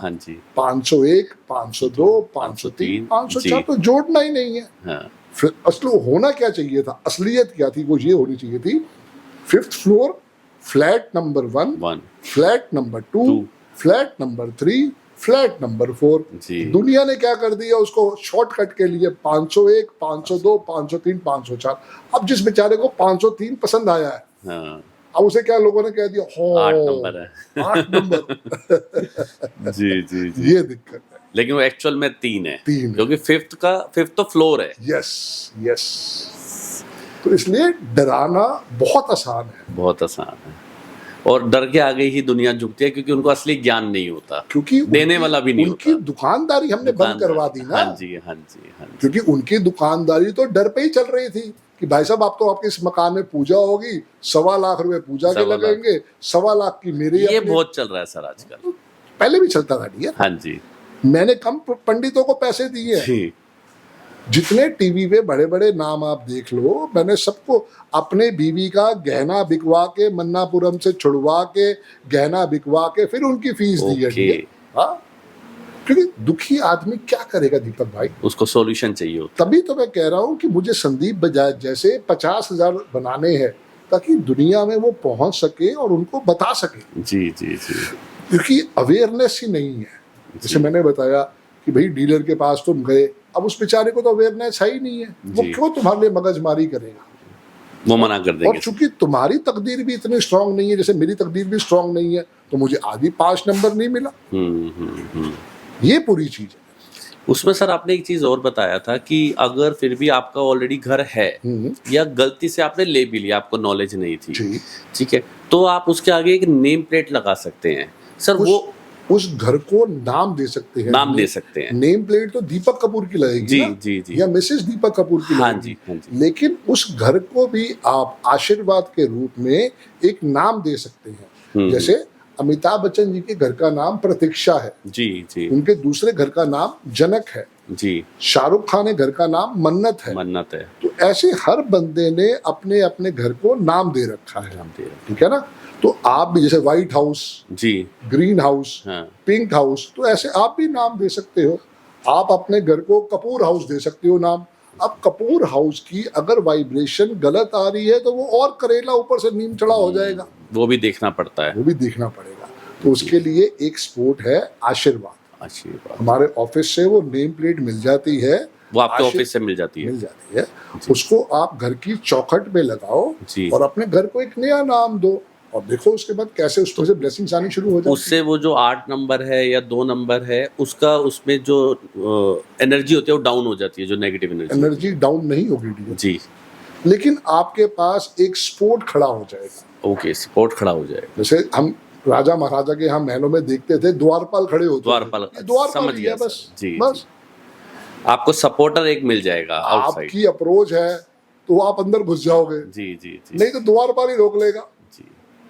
501, 502, 503, 504, तो जोड़ना ही नहीं है। फिर असल होना क्या चाहिए था, असलियत क्या थी, वो ये होनी चाहिए थी 5th floor, flat number 1, flat number 2, flat number 3, flat number 4। दुनिया ने क्या कर दिया, उसको शॉर्टकट के लिए 501, 502, 503, 504। अब जिस बेचारे को 503 पसंद आया है, अब उसे क्या लोगों ने कह दिया, 8 नंबर है, 8 नंबर। जी जी जी। ये दिक्कत है, लेकिन वो एक्चुअल में 3 है, क्योंकि 5th तो फ्लोर है। Yes yes. तो इसलिए डराना बहुत आसान है, बहुत आसान है, और डर के आगे ही दुनिया झुकती है, क्योंकि उनको असली ज्ञान नहीं होता, क्योंकि देने वाला भी नहीं होता। उनकी दुकानदारी हमने बंद करवा दी ना। हाँ जी हाँ जी हाँ जी। क्योंकि उनकी दुकानदारी तो डर पे ही चल रही थी कि भाई साहब आप तो आपके इस मकान में पूजा होगी, 1.25 लाख रुपए पूजा के लगेंगे, 1.25 लाख की मेरी। ये बहुत चल रहा है सर आजकल, पहले भी चलता था डियर। हाँ जी। मैंने कम पंडितों को पैसे दिए, जितने टीवी पे बड़े बड़े नाम आप देख लो, मैंने सबको अपने बीवी का गहना बिकवा के, मन्नापुरम से छुड़वा के गहना बिकवा के फिर उनकी फीस दी है। हाँ, क्योंकि दुखी आदमी क्या करेगा दीपक भाई, उसको सॉल्यूशन चाहिए होता। तभी तो मैं कह रहा हूँ कि मुझे संदीप बजाज जैसे 50,000 बनाने हैं, ताकि दुनिया में वो पहुंच सके और उनको बता सके। जी जी जी। क्योंकि अवेयरनेस ही नहीं है। जैसे मैंने बताया कि भाई डीलर के पास तुम गए, अब उस बेचारे को तो अवेयरनेस है ही नहीं है, वो क्यों तुम्हारे लिए मगजमारी करेगा, वो मना कर देंगे। और चूंकि तुम्हारी तकदीर भी इतनी स्ट्रांग नहीं है, जैसे मेरी तकदीर भी स्ट्रांग नहीं है, तो मुझे आधी 5 नंबर नहीं मिला। ये पूरी चीज है। उसमें सर आपने एक चीज और बताया था कि अगर फिर भी आपका ऑलरेडी घर है, या गलती से आपने ले भी लिया, आपको नॉलेज नहीं थी, ठीक है, तो आप उसके आगे एक नेम प्लेट लगा सकते हैं सर। वो उस घर को नाम दे सकते हैं, नाम दे सकते हैं। नेम प्लेट तो दीपक कपूर की लगेगी जी ना? जी जी। या मिसेस दीपक कपूर की हाँ लगेगी। जी, हाँ जी। लेकिन उस घर को भी आप आशीर्वाद के रूप में एक नाम दे सकते हैं। जैसे अमिताभ बच्चन जी के घर का नाम प्रतीक्षा है जी जी, उनके दूसरे घर का नाम जनक है जी, शाहरुख खान के घर का नाम मन्नत है। मन्नत है। तो ऐसे हर बंदे ने अपने अपने घर को नाम दे रखा है, ठीक है ना? तो आप भी जैसे व्हाइट हाउस जी, ग्रीन हाउस, पिंक हाउस, तो ऐसे आप भी नाम दे सकते हो। आप अपने घर को कपूर हाउस दे सकते हो नाम। अब कपूर हाउस की अगर वाइब्रेशन गलत आ रही है, तो वो और करेला ऊपर से नीम चढ़ा हो जाएगा, वो भी देखना पड़ता है, वो भी देखना पड़ेगा। तो उसके लिए एक स्पोर्ट है आशीर्वाद। हमारे ऑफिस से वो नेम प्लेट मिल जाती है, वो आपके ऑफिस से मिल जाती है। उसको आप घर की चौखट पे लगाओ और अपने घर को एक नया नाम दो, और देखो उसके बाद कैसे उसमें से ब्लेसिंग्स आनी शुरू हो जाती है। उससे वो जो 8 नंबर है या 2 नंबर है, उसका उसमें जो एनर्जी होती है वो डाउन हो जाती है, जो नेगेटिव एनर्जी डाउन नहीं होगी जी, लेकिन आपके पास एक सपोर्ट खड़ा हो जाएगा। ओके, सपोर्ट खड़ा हो जाएगा। जैसे हम राजा महाराजा के यहाँ महलों में देखते थे द्वारपाल खड़े होते थे। द्वारपाल, ये द्वारपाल समझ ही गया है बस। सर। जी, बस आपको सपोर्टर एक मिल जाएगा आउटसाइड। आपकी अप्रोच है तो आप अंदर घुस जाओगे, जी जी जी नहीं तो द्वारपाल ही रोक लेगा। जी,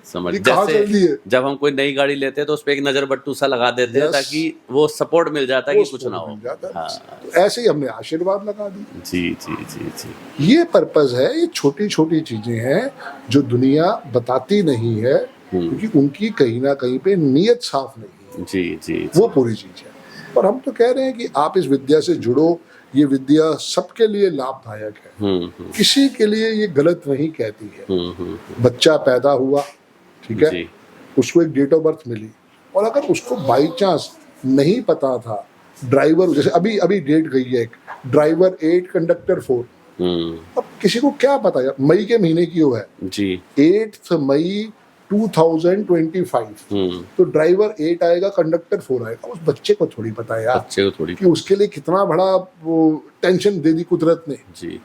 समझ। ये कहाँ चल रही है? जैसे जब हम कोई नई गाड़ी लेते हैं तो उस पे एक नजर बट्टू सा लगा देते हैं Yes. ताकि वो सपोर्ट मिल जाता है वो कि कुछ ना हो। मिल जाता है। हाँ, तो ऐसे ही हमने आशीर्वाद लगा दी। जी जी जी जी ये पर्पज है, ये छोटी छोटी चीजें हैं जो दुनिया बताती नहीं है, क्योंकि उनकी कहीं ना कहीं पे नीयत साफ नहीं है। जी जी वो पूरी चीज है। और हम तो कह रहे हैं कि आप इस विद्या से जुड़ो, ये विद्या सबके लिए लाभदायक है, किसी के लिए ये गलत नहीं कहती है। बच्चा पैदा हुआ, ठीक है, जी उसको एक डेट ऑफ बर्थ मिली, और अगर उसको बाई चांस नहीं पता था ड्राइवर, जैसे अभी अभी डेट गई है, एक ड्राइवर 8 कंडक्टर 4, अब किसी को क्या पता यार, मई के महीने की वो है जी 8 मई 2025, तो ड्राइवर 8 आएगा, कंडक्टर 4 आएगा। उस बच्चे को थोड़ी पता है यार बच्चे को थोड़ी। कि उसके लिए कितना बड़ा वो टेंशन दे दी कुदरत ने, जी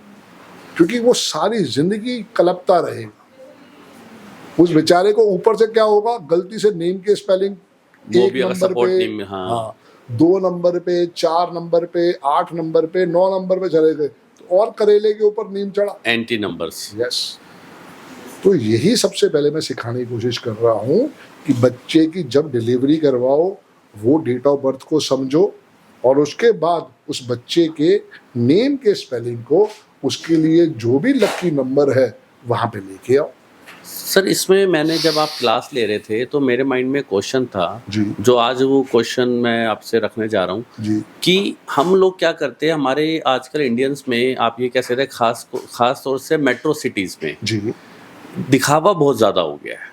क्योंकि वो सारी जिंदगी कलपता रहेगा। उस बेचारे को ऊपर से क्या होगा, गलती से नेम के स्पेलिंग वो एक भी अगर नंबर सपोर्ट पे, नहीं, हाँ 2 नंबर पे, 4 नंबर पे, 8 नंबर पे, 9 नंबर पे चले गए, तो और करेले के ऊपर नीम चढ़ा। Anti numbers. यस, तो यही सबसे पहले मैं सिखाने की कोशिश कर रहा हूँ कि बच्चे की जब डिलीवरी करवाओ वो डेट ऑफ बर्थ को समझो, और उसके बाद उस बच्चे के नेम के स्पेलिंग को उसके लिए जो भी लकी नंबर है वहां पे लेके आओ। सर इसमें मैंने जब आप क्लास ले रहे थे तो मेरे माइंड में क्वेश्चन था जी जो आज वो क्वेश्चन मैं आपसे रखने जा रहा हूँ जी कि हम लोग क्या करते हैं, हमारे आजकल इंडियंस में आप ये कह सकते हैं खास तौर से मेट्रो सिटीज़ में जी दिखावा बहुत ज़्यादा हो गया है।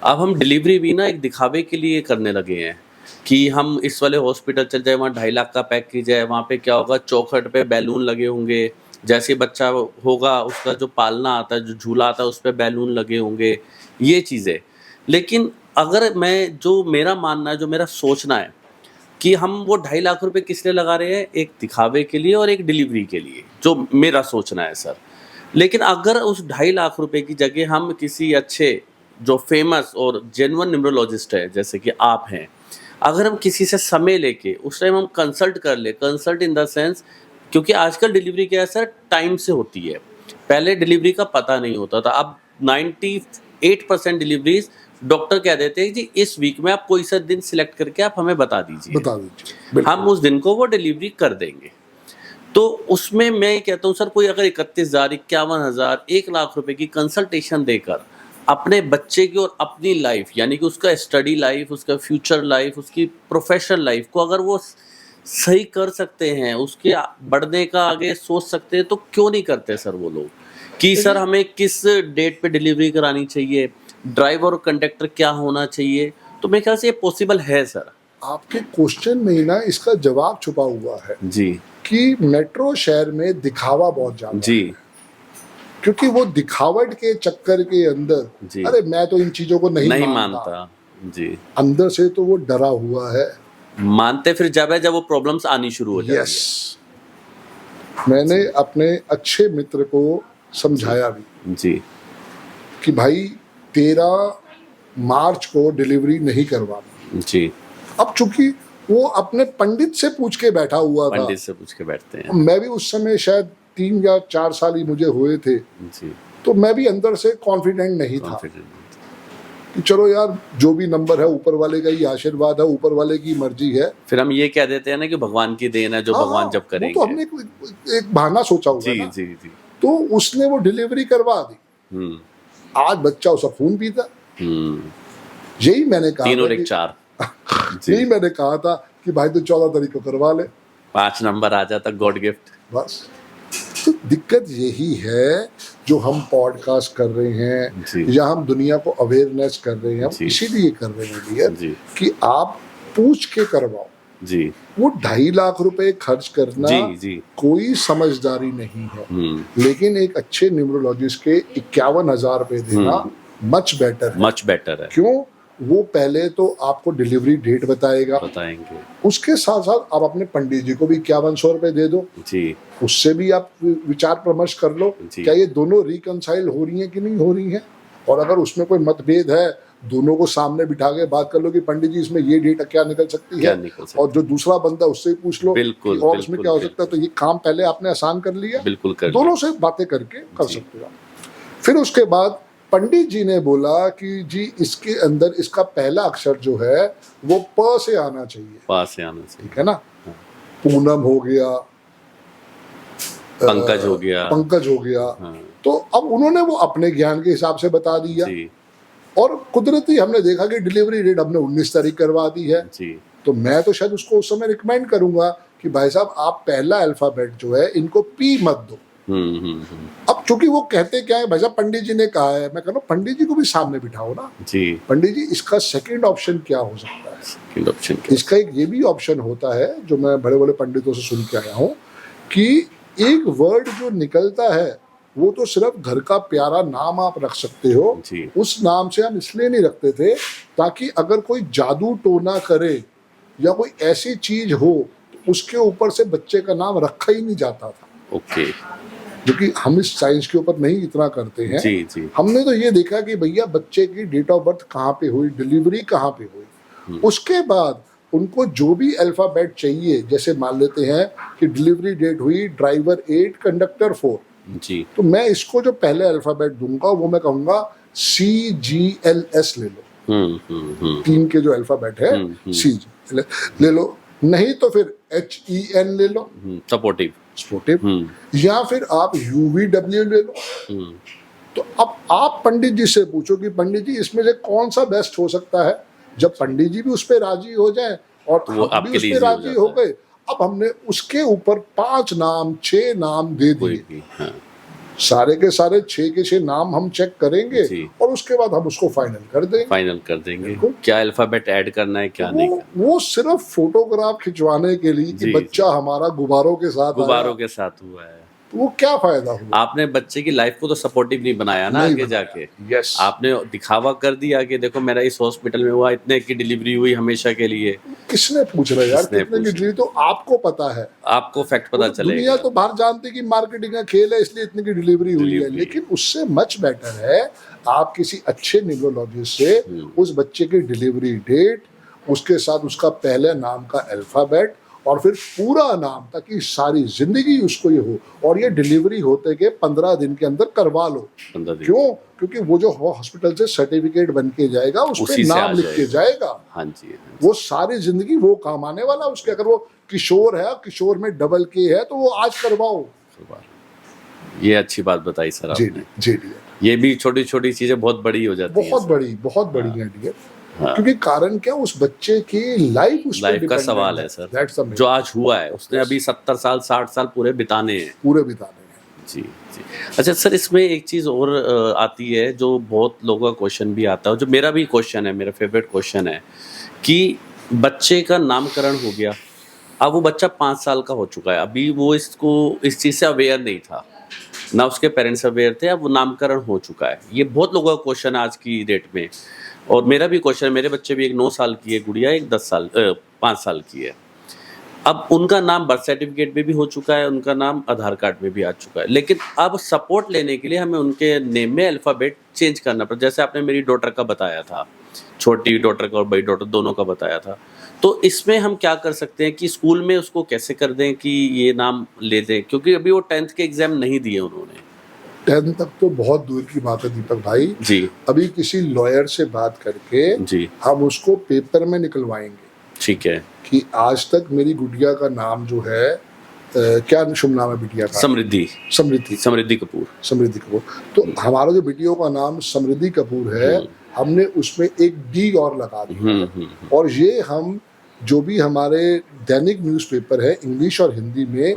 अब हम डिलीवरी भी ना एक दिखावे के लिए करने लगे हैं कि हम इस वाले हॉस्पिटल चल जाए, वहाँ 2.5 लाख का पैकेज है, वहाँ पे क्या होगा, चौखट पे बैलून लगे होंगे, जैसे बच्चा होगा उसका जो पालना आता है, जो झूला आता है, उस पर बैलून लगे होंगे, ये चीज़ें। लेकिन अगर मैं, जो मेरा मानना है, जो मेरा सोचना है कि हम वो 2.5 लाख रुपए किस लिए लगा रहे हैं, एक दिखावे के लिए और एक डिलीवरी के लिए, जो मेरा सोचना है सर। लेकिन अगर उस 2.5 लाख रुपए की जगह हम किसी अच्छे जो फेमस और जेन्युइन न्यूरोलॉजिस्ट है जैसे कि आप हैं, अगर हम किसी से समय लेके उस टाइम हम कंसल्ट कर ले, कंसल्ट इन द सेंस, क्योंकि आजकल डिलीवरी क्या है सर, टाइम से होती है, पहले डिलीवरी का पता नहीं होता था। अब 98% डिलीवरीज डॉक्टर कह देते हैं जी इस वीक में आप कोई सा दिन सिलेक्ट करके आप हमें बता दीजिए, हम उस दिन को वो डिलीवरी कर देंगे। तो उसमें मैं ये कहता हूँ सर, कोई अगर 31,000, 51,000, 1 लाख रुपए की कंसल्टेशन देकर अपने बच्चे की और अपनी लाइफ, यानी कि उसका स्टडी लाइफ, उसका फ्यूचर लाइफ, उसकी प्रोफेशनल लाइफ को अगर वो सही कर सकते हैं, उसके बढ़ने का आगे सोच सकते हैं, तो क्यों नहीं करते सर वो लोग कि सर हमें किस डेट पे डिलीवरी करानी चाहिए, ड्राइवर और कंडक्टर क्या होना चाहिए। तो मेरे ख्याल से ये पॉसिबल है सर। आपके क्वेश्चन में ही ना इसका जवाब छुपा हुआ है जी कि मेट्रो शहर में दिखावा बहुत ज्यादा जी है, क्योंकि वो दिखावट के चक्कर के अंदर, अरे मैं तो इन चीजों को नहीं मानता जी, अंदर से तो वो डरा हुआ है। मानते फिर जब वो प्रॉब्लम्स आनी शुरू हो जाती यस, मैंने अपने अच्छे मित्र को समझाया भी जी कि भाई 13 मार्च को डिलीवरी नहीं करवाना। जी, अब चूंकि वो अपने पंडित से पूछ के बैठा हुआ था, पंडित से पूछ के बैठते हैं मैं भी उस समय शायद 3 या 4 साल ही मुझे हुए थे, जी, तो मैं भी अंदर से कॉन्फिडेंट नहीं था confident। कि चलो यार जो भी नंबर है ऊपर वाले का ही आशीर्वाद है, ऊपर वाले की मर्जी है। फिर हम ये कह देते हैं ना कि भगवान की देन है, जो भगवान जब करेंगे। वो तो हमने एक बहाना सोचा हुआ जी ना, जी जी, तो उसने वो डिलीवरी करवा दी। आज बच्चा उसका खून पीता। यही मैंने कहा 3 और 1 4 यही मैंने कहा था कि भाई तो 14 तारीख को करवा ले, 5 नंबर आ जाता, गॉड गिफ्ट। बस। तो दिक्कत यही है जो हम पॉडकास्ट कर रहे हैं या हम दुनिया को अवेयरनेस कर रहे हैं, हम इसीलिए कर रहे हैं डियर कि आप पूछ के करवाओ जी। वो 2.5 लाख रुपए खर्च करना जी। कोई समझदारी नहीं है, लेकिन एक अच्छे न्यूरोलॉजिस्ट के 51,000 रुपए देना मच बेटर है। क्यों? वो पहले तो आपको डिलीवरी डेट बताएंगे, उसके साथ साथ आप अपने पंडित जी को भी 5100 रुपए दे दो जी, उससे भी आप विचार परामर्श कर लो क्या ये दोनों रिकंसाइल हो रही हैं कि नहीं हो रही हैं, और अगर उसमें कोई मतभेद है दोनों को सामने बिठा के बात कर लो कि पंडित जी इसमें ये डेटा क्या निकल सकती क्या है, निकल सकती और जो दूसरा बंदा उससे ही पूछ लो बिल्कुल, कि और उसमें बिल्कुल, क्या हो सकता है। तो ये काम पहले आपने आसान कर लिया, बिल्कुल कर दोनों से बातें करके कर सकते हो। फिर उसके बाद पंडित जी ने बोला कि जी इसके अंदर इसका पहला अक्षर जो है वो प से आना चाहिए, पास से आना चाहिए। ठीक है ना। पूनम हो गया, पंकज हो गया। पंकज हो गया। हाँ, तो अब उन्होंने वो अपने ज्ञान के हिसाब से बता दिया, जी, और कुदरती हमने देखा कि डिलीवरी डेट हमने 19 तारीख करवा दी है। जी, तो मैं तो शायद उसको उस समय रिकमेंड करूंगा कि भाई साहब आप पहला अल्फाबेट जो है इनको पी मत दो। अब चूंकि वो कहते क्या है, भाई साहब पंडित जी ने कहा है, मैं कह रहा हूं पंडित जी को भी सामने बिठाओ ना। जी, पंडित जी इसका सेकंड ऑप्शन क्या हो सकता है? सेकंड ऑप्शन क्या? इसका एक ये भी ऑप्शन होता है जो मैं बड़े बड़े पंडितों से सुन के आया हूँ कि एक वर्ड जो निकलता है वो तो सिर्फ घर का प्यारा नाम आप रख सकते हो, जी, उस नाम से हम इसलिए नहीं रखते थे ताकि अगर कोई जादू टोना करे या कोई ऐसी चीज हो तो उसके ऊपर से बच्चे का नाम रखा ही नहीं जाता था। ओके, क्योंकि हम इस साइंस के ऊपर नहीं इतना करते हैं। जी, जी, हमने तो ये देखा कि भैया बच्चे की डेट ऑफ बर्थ कहाँ पे हुई, डिलीवरी कहाँ पे हुई, उसके बाद उनको जो भी अल्फाबेट चाहिए, जैसे मान लेते हैं कि डिलीवरी डेट हुई ड्राइवर 8 कंडक्टर 4, जी, तो मैं इसको जो पहले अल्फाबेट दूंगा वो मैं कहूंगा CGLS ले लो। 3 के जो अल्फाबेट है CG ले लो, नहीं तो फिर HEN ले लो, सपोर्टिव, स्पोर्टिव, या फिर आप UVW ले लो। तो अब आप पंडित जी से पूछो कि पंडित जी इसमें से कौन सा बेस्ट हो सकता है। जब पंडित जी भी उस पर राजी हो जाए और तो वो हम आपके भी उस लिए पर easy हो राजी जाता हो है। गए, अब हमने उसके ऊपर 5 नाम 6 नाम दे कोई दिए। भी, हाँ, सारे के सारे 6 के 6 नाम हम चेक करेंगे जी। और उसके बाद हम उसको फाइनल कर देंगे। फाइनल कर देंगे बिल्कुल। क्या अल्फाबेट ऐड करना है क्या नहीं करना। वो सिर्फ फोटोग्राफ खिंचवाने के लिए कि जी, बच्चा हमारा गुब्बारों के साथ गुब्बारों आया, के साथ हुआ है। तो वो क्या फायदा हुआ? आपने बच्चे की लाइफ को तो सपोर्टिव नहीं बनाया ना, नहीं आगे बनाया। जाके यस, आपने दिखावा कर दिया कि देखो मेरा इस हॉस्पिटल में हुआ, इतने की डिलीवरी हुई हमेशा के लिए। किसने पूछ रहा है यार किसने कितने की पूछा? डिलीवरी, तो आपको पता है। आपको फैक्ट पता वो तो दुनिया चलेगा। तो बाहर जानती कि मार्केटिंग का खेल है इसलिए इतनी की डिलीवरी हुई है, डिलीवरी। लेकिन उससे मच बेटर है आप किसी अच्छे न्यूरोलॉजिस्ट से उस बच्चे की डिलीवरी डेट, उसके साथ उसका पहले नाम का अल्फाबेट और फिर पूरा नाम, ताकि सारी जिंदगी उसको ये हो। और ये डिलीवरी होते के 15 दिन के अंदर करवा लो। 15 दिन। क्यों? क्योंकि वो जो हॉस्पिटल से सर्टिफिकेट बन के जाएगा उस उसी पे से नाम आ लिख के जाएगा। हाँ जी, हाँ जी। वो सारी जिंदगी वो काम आने वाला उसके। अगर वो किशोर है, किशोर में डबल के है, तो वो आज करवाओ। ये अच्छी बात बताई सर जी आपने। जी डियर, ये भी छोटी छोटी चीजें बहुत बड़ी हो जाती हैं बहुत सर। बहुत बड़ी है डियर। हाँ। क्योंकि कारण क्या, उस बच्चे की लाइफ उस पे लाइफ का dependent सवाल है सर, That's the main- जो आज हुआ है उसने अभी 70 साल 60 साल पूरे बिताने हैं। पूरे बिताने हैं। जी, जी। अच्छा सर, इसमें एक चीज़ और आती है जो बहुत लोगों का क्वेश्चन भी आता है, जो मेरा भी क्वेश्चन है, मेरा फेवरेट क्वेश्चन है कि बच्चे का नामकरण हो गया, अब वो बच्चा 5 साल का हो चुका है, अभी वो इसको इस चीज़ से अवेयर नहीं था, ना उसके पेरेंट्स अवेयर थे, अब वो नामकरण हो चुका है। ये बहुत लोगों का क्वेश्चन है आज की डेट में, और मेरा भी क्वेश्चन है। मेरे बच्चे भी, एक 9 साल की है गुड़िया, एक 5 साल की है। अब उनका नाम बर्थ सर्टिफिकेट में भी हो चुका है, उनका नाम आधार कार्ड में भी आ चुका है, लेकिन अब सपोर्ट लेने के लिए हमें उनके नेम में अल्फ़ाबेट चेंज करना पड़ा। जैसे आपने मेरी डॉटर का बताया था, छोटी डॉटर का और बड़ी डॉटर दोनों का बताया था, तो इसमें हम क्या कर सकते हैं कि स्कूल में उसको कैसे कर दें कि ये नाम ले दें, क्योंकि अभी वो 10th के एग्ज़ाम नहीं दिए उन्होंने। 10 तक तो बहुत दूर की बात है दीपक भाई। जी, अभी किसी लॉयर से बात करके जी, हम उसको पेपर में निकलवाएंगे ठीक है। कि आज तक मेरी गुड़िया का नाम जो है क्या शुभ नाम है बिटिया का? समृद्धि, समृद्धि। समृद्धि कपूर। समृद्धि कपूर। तो हमारा जो बिटियों का नाम समृद्धि कपूर है, हमने उसमें एक डी और लगा दिया है। और ये हम जो भी हमारे दैनिक न्यूज़पेपर है इंग्लिश और हिंदी में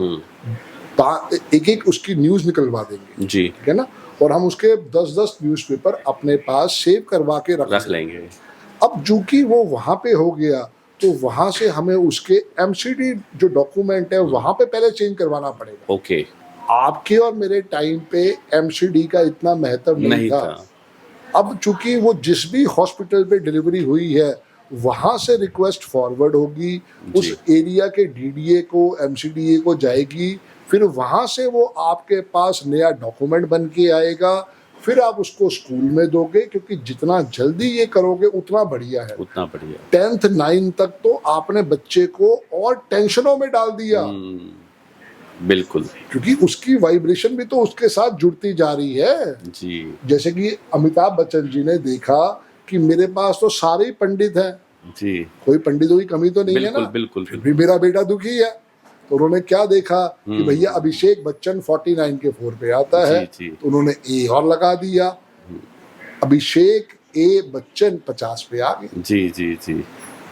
एक एक उसकी न्यूज़ निकलवा देंगे। जी, ठीक है ना। और हम उसके 10-10 न्यूज़पेपर अपने पास सेव करवा के रख लेंगे। अब चूंकि वो वहाँ पे हो गया, तो वहाँ से हमें उसके एमसीडी जो डॉक्यूमेंट है वहाँ पे पहले चेंज करवाना पड़ेगा। ओके, आपके और मेरे टाइम पे एमसीडी का इतना महत्व नहीं था। अब चूंकि वो जिस भी हॉस्पिटल पे डिलीवरी हुई है वहाँ से रिक्वेस्ट फॉरवर्ड होगी, उस एरिया के डीडीए को, एमसीडीए को जाएगी, फिर वहाँ से वो आपके पास नया डॉक्यूमेंट बन के आएगा, फिर आप उसको स्कूल में दोगे, क्योंकि जितना जल्दी ये करोगे उतना बढ़िया है। उतना बढ़िया। 10th 9 तक तो आपने बच्चे को और टेंशनों में डाल दिया, बिल्कुल क्योंकि उसकी वाइब्रेशन भी तो उसके साथ जुड़ती जा रही है। जी जैसे कि अमिताभ बच्चन जी ने देखा कि मेरे पास तो सारे ही पंडित हैं, जी, कोई पंडितों की कमी तो नहीं है बिल्कुल ना, बिल्कुल फिर भी मेरा बेटा दुखी है। तो उन्होंने क्या देखा कि भैया अभिषेक बच्चन 49 के 4 पे आता है, जी, जी। तो उन्होंने ए और लगा दिया, अभिषेक ए बच्चन 50 पे आ गए। जी जी जी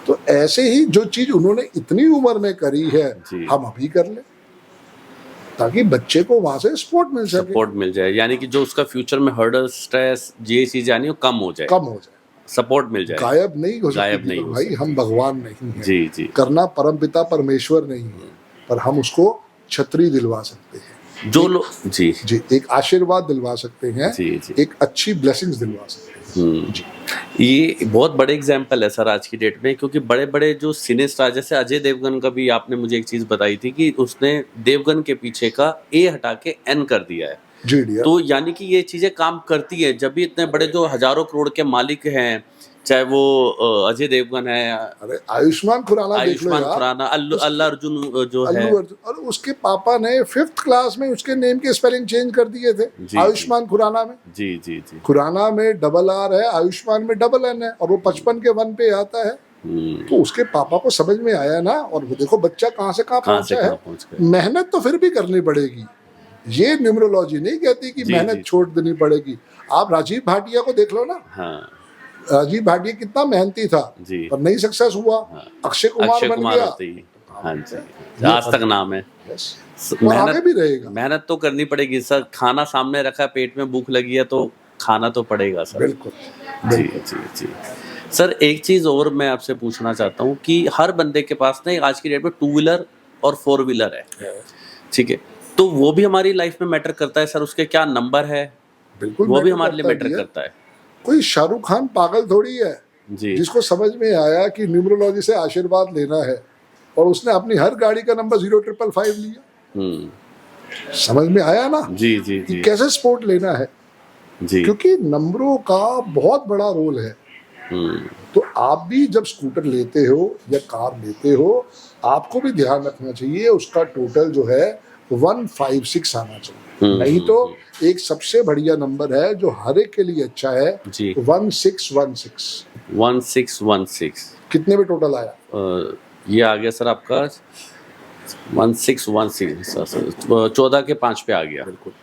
तो ऐसे ही जो चीज उन्होंने इतनी उम्र में करी है, जी। हम अभी कर लें, ताकि बच्चे को वहां से सपोर्ट मिल सके, सपोर्ट मिल जाए, यानी कि जो उसका फ्यूचर में हर्डल, स्ट्रेस, ये चीज यानी वो कम हो जाए, कम हो जाए, सपोर्ट मिल जाए। गायब नहीं हो गायब सकती नहीं दीपक हो भाई, सकती। हम भगवान नहीं है, जी जी करना परमपिता परमेश्वर नहीं है, पर हम उसको छतरी दिलवा सकते हैं, जो लोग जी जी एक आशीर्वाद दिलवा सकते हैं, जी जी एक अच्छी ब्लेसिंग्स दिलवा सकते हैं। जी ये बहुत बड़े एग्जाम्पल है सर आज की डेट में, क्योंकि बड़े बड़े जो सिने स्टार, जैसे अजय देवगन का भी आपने मुझे एक चीज बताई थी कि उसने देवगन के पीछे का ए हटा के एन कर दिया है। जी डियर, तो यानी कि ये चीजें काम करती है, जब भी इतने बड़े जो हजारों करोड़ के मालिक हैं, चाहे वो अजय देवगन है, अरे आयुष्मान खुराना देख लो आयुष्मान यार, खुराना, अल्लू अर्जुन जो है, अल्लू अर्जुन, और उसके पापा ने 5th क्लास में उसके नेम के स्पेलिंग चेंज कर दिए थे, जी, आयुष्मान खुराना में। जी जी जी खुराना में डबल आर है, आयुष्मान में डबल एन है, और वो 55 के 1 पे आता है। तो उसके पापा को समझ में आया ना, और वो देखो बच्चा कहाँ से कहाँ कहाँ से पहुंचा कहाँ है। पहुंच गए। मेहनत तो फिर भी करनी पड़ेगी, ये न्यूमरोलॉजी नहीं कहती कि जी, मेहनत जी। छोड़ देनी पड़ेगी। आप राजीव भाटिया को देख लो ना, हाँ राजीव भाटिया कितना मेहनती था, जी, पर नहीं सक्सेस हुआ। हाँ। अक्षय कुमार अक्षय बन कुमार गया, होते ही, हाँ जी, आज तक नाम है। और आगे भी रहेगा। मेहनत तो करनी पड़ेगी सर, खाना सामने रखा है, पेट में भूख लगी है तो खाना तो पड़ेगा सर। बिल्कुल जी जी जी सर, एक चीज और मैं आपसे पूछना चाहता हूँ कि हर बंदे के पास ना आज की डेट में 2 व्हीलर और 4 व्हीलर है, ठीक है, तो वो भी हमारी लाइफ में मैटर करता है सर, उसके क्या नंबर है, बिल्कुल वो भी मैटर हमारे लिए करता मैटर है। करता है। कोई शाहरुख खान पागल थोड़ी है, जी जिसको समझ में आया कि न्यूमरोलॉजी से आशीर्वाद लेना है, और उसने अपनी हर गाड़ी का नंबर 0555 लिया। समझ में आया ना जी जी कि जी कैसे स्पोर्ट लेना है, जी क्योंकि नंबरों का बहुत बड़ा रोल है। तो आप भी जब स्कूटर लेते हो या कार लेते हो, आपको भी ध्यान रखना चाहिए उसका टोटल जो है 156 आना चाहिए। नहीं तो एक सबसे बढ़िया नंबर है जो हर एक के लिए अच्छा है, जी 1616। 1616 कितने में टोटल आया? ये आ गया सर आपका 1616 सर, 14 के 5 पे आ गया। बिल्कुल,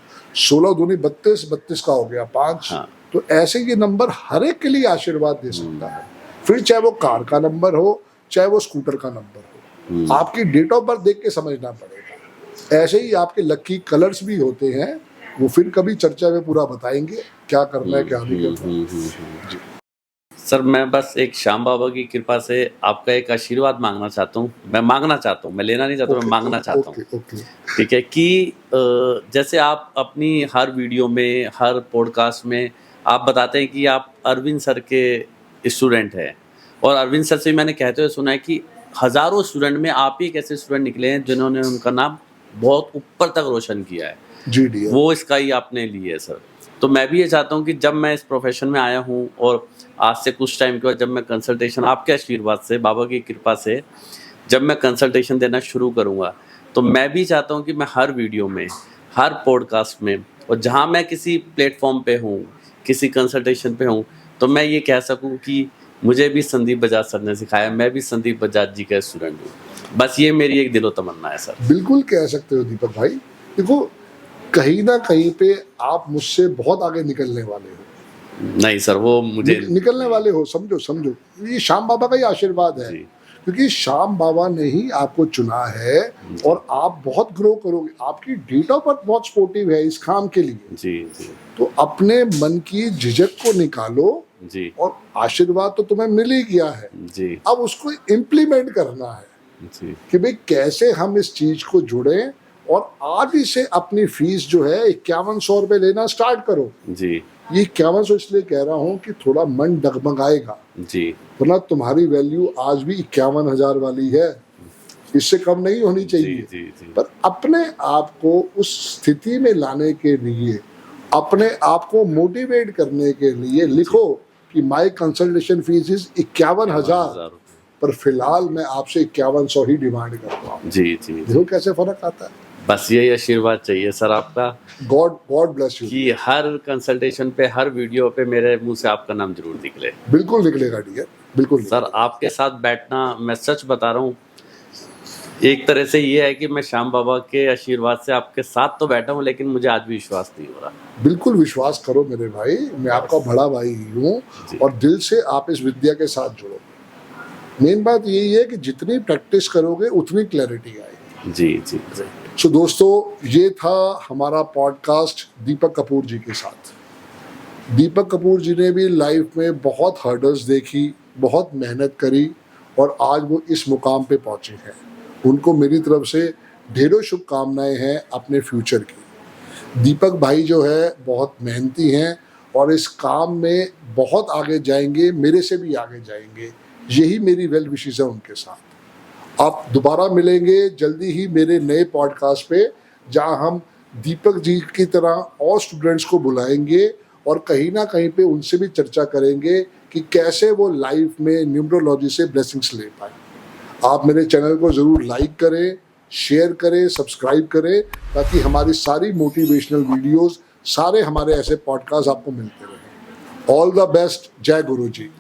16 दूनी 32, 32 का हो गया 5। हाँ। तो ऐसे ये नंबर हर एक के लिए आशीर्वाद दे सकता है, फिर चाहे वो कार का नंबर हो, चाहे वो स्कूटर का नंबर हो। आपकी डेट ऑफ बर्थ देख के समझना पड़ेगा। ऐसे ही आपके लकी कलर्स भी होते हैं, वो फिर कभी चर्चा में पूरा बताएंगे क्या करना है क्या नहीं करना है। जी। सर मैं बस एक श्याम बाबा की कृपा से आपका एक आशीर्वाद मांगना चाहता हूँ, मैं लेना नहीं चाहता, मैं मांगना चाहता हूँ, ओके। ठीक है, कि जैसे आप अपनी हर वीडियो में, हर पॉडकास्ट में आप बताते हैं कि आप अरविंद सर के स्टूडेंट हैं, और अरविंद सर से मैंने कहते हुए सुना है कि हज़ारों स्टूडेंट में आप ही एक ऐसे स्टूडेंट निकले हैं जिन्होंने उनका नाम बहुत ऊपर तक रोशन किया है। जी डियर, वो इसका ही आपने ली है सर। तो मैं भी ये चाहता हूँ कि जब मैं इस प्रोफेशन में आया हूँ, और आज से कुछ टाइम के बाद जब मैं कंसल्टेशन आपके आशीर्वाद से, बाबा की कृपा से जब मैं कंसल्टेशन देना शुरू करूँगा, तो मैं भी चाहता हूँ कि मैं हर वीडियो में, हर पॉडकास्ट में, और जहाँ मैं किसी प्लेटफॉर्म पे हूँ, किसी कंसल्टेशन पे हूँ, तो मैं ये कह सकूँ कि मुझे भी संदीप बजाज सर ने सिखाया, मैं भी संदीप बजाज जी का स्टूडेंट हूँ। बस ये मेरी एक दिलो तमन्ना है सर। बिल्कुल कह सकते हो दीपक भाई। देखो, कहीं ना कहीं पे आप मुझसे बहुत आगे निकलने वाले हो। नहीं सर, वो मुझे निकलने वाले हो, समझो, ये श्याम बाबा का ही आशीर्वाद है, क्योंकि श्याम बाबा ने ही आपको चुना है, और आप बहुत ग्रो करोगे। आपकी डेट ऑफ बर्थ बहुत सपोर्टिव है इस काम के लिए। जी जी तो अपने मन की झिझक को निकालो, जी, और आशीर्वाद तो तुम्हें मिल ही गया है, जी अब उसको इम्प्लीमेंट करना है जी, कि भाई कैसे हम इस चीज को जुड़े, और आज ही से अपनी फीस जो है 5100 रुपये लेना स्टार्ट करो। जी ये 5100 इसलिए कह रहा हूँ कि थोड़ा मन डगमगाएगा, जी, वरना तुम्हारी वैल्यू आज भी 51,000 वाली है, इससे कम नहीं होनी चाहिए। जी जी, पर अपने आप को उस स्थिति में लाने के लिए अपने आप को मोटिवेट करने के लिए लिखो कि माई कंसल्टेशन फीस इज 51,000, पर फिलहाल मैं आपसे 5100 ही डिमांड करता हूँ। जी जी जी। देखो कैसे फर्क आता है। बस यही आशीर्वाद चाहिए सर आपका गॉड ब्लेस यू। कि हर कंसल्टेशन पे, हर वीडियो पे मेरे मुंह से आपका नाम जरूर निकले। बिल्कुल निकलेगा डियर, बिल्कुल सर निकलेगा। आपके साथ बैठना, मैं सच बता रहा हूँ, एक तरह से ये है कि मैं श्याम बाबा के आशीर्वाद से आपके साथ तो बैठा हूँ, लेकिन मुझे आज भी विश्वास नहीं हो रहा। बिल्कुल विश्वास करो मेरे भाई, मैं आपका बड़ा भाई ही हूँ जी। और दिल से आप इस विद्या के साथ जुड़ो। मेन बात यही है कि जितनी प्रैक्टिस करोगे उतनी क्लैरिटी आएगी। जी जी जी। सो दोस्तों, ये था हमारा पॉडकास्ट दीपक कपूर जी के साथ। दीपक कपूर जी ने भी लाइफ में बहुत हर्डल्स देखी, बहुत मेहनत करी और आज वो इस मुकाम पे पहुंचे हैं। उनको मेरी तरफ से ढेरों शुभकामनाएं हैं अपने फ्यूचर की। दीपक भाई जो है बहुत मेहनती हैं और इस काम में बहुत आगे जाएंगे, मेरे से भी आगे जाएंगे। यही मेरी वेल विशेस है उनके साथ। आप दोबारा मिलेंगे जल्दी ही मेरे नए पॉडकास्ट पे, जहां हम दीपक जी की तरह और स्टूडेंट्स को बुलाएंगे और कहीं ना कहीं पे उनसे भी चर्चा करेंगे कि कैसे वो लाइफ में न्यूमरोलॉजी से ब्लेसिंग्स ले पाए। आप मेरे चैनल को ज़रूर लाइक करें, शेयर करें, सब्सक्राइब करें, ताकि हमारी सारी मोटिवेशनल वीडियोस, सारे हमारे ऐसे पॉडकास्ट आपको मिलते रहें। All the best. जय गुरु जी।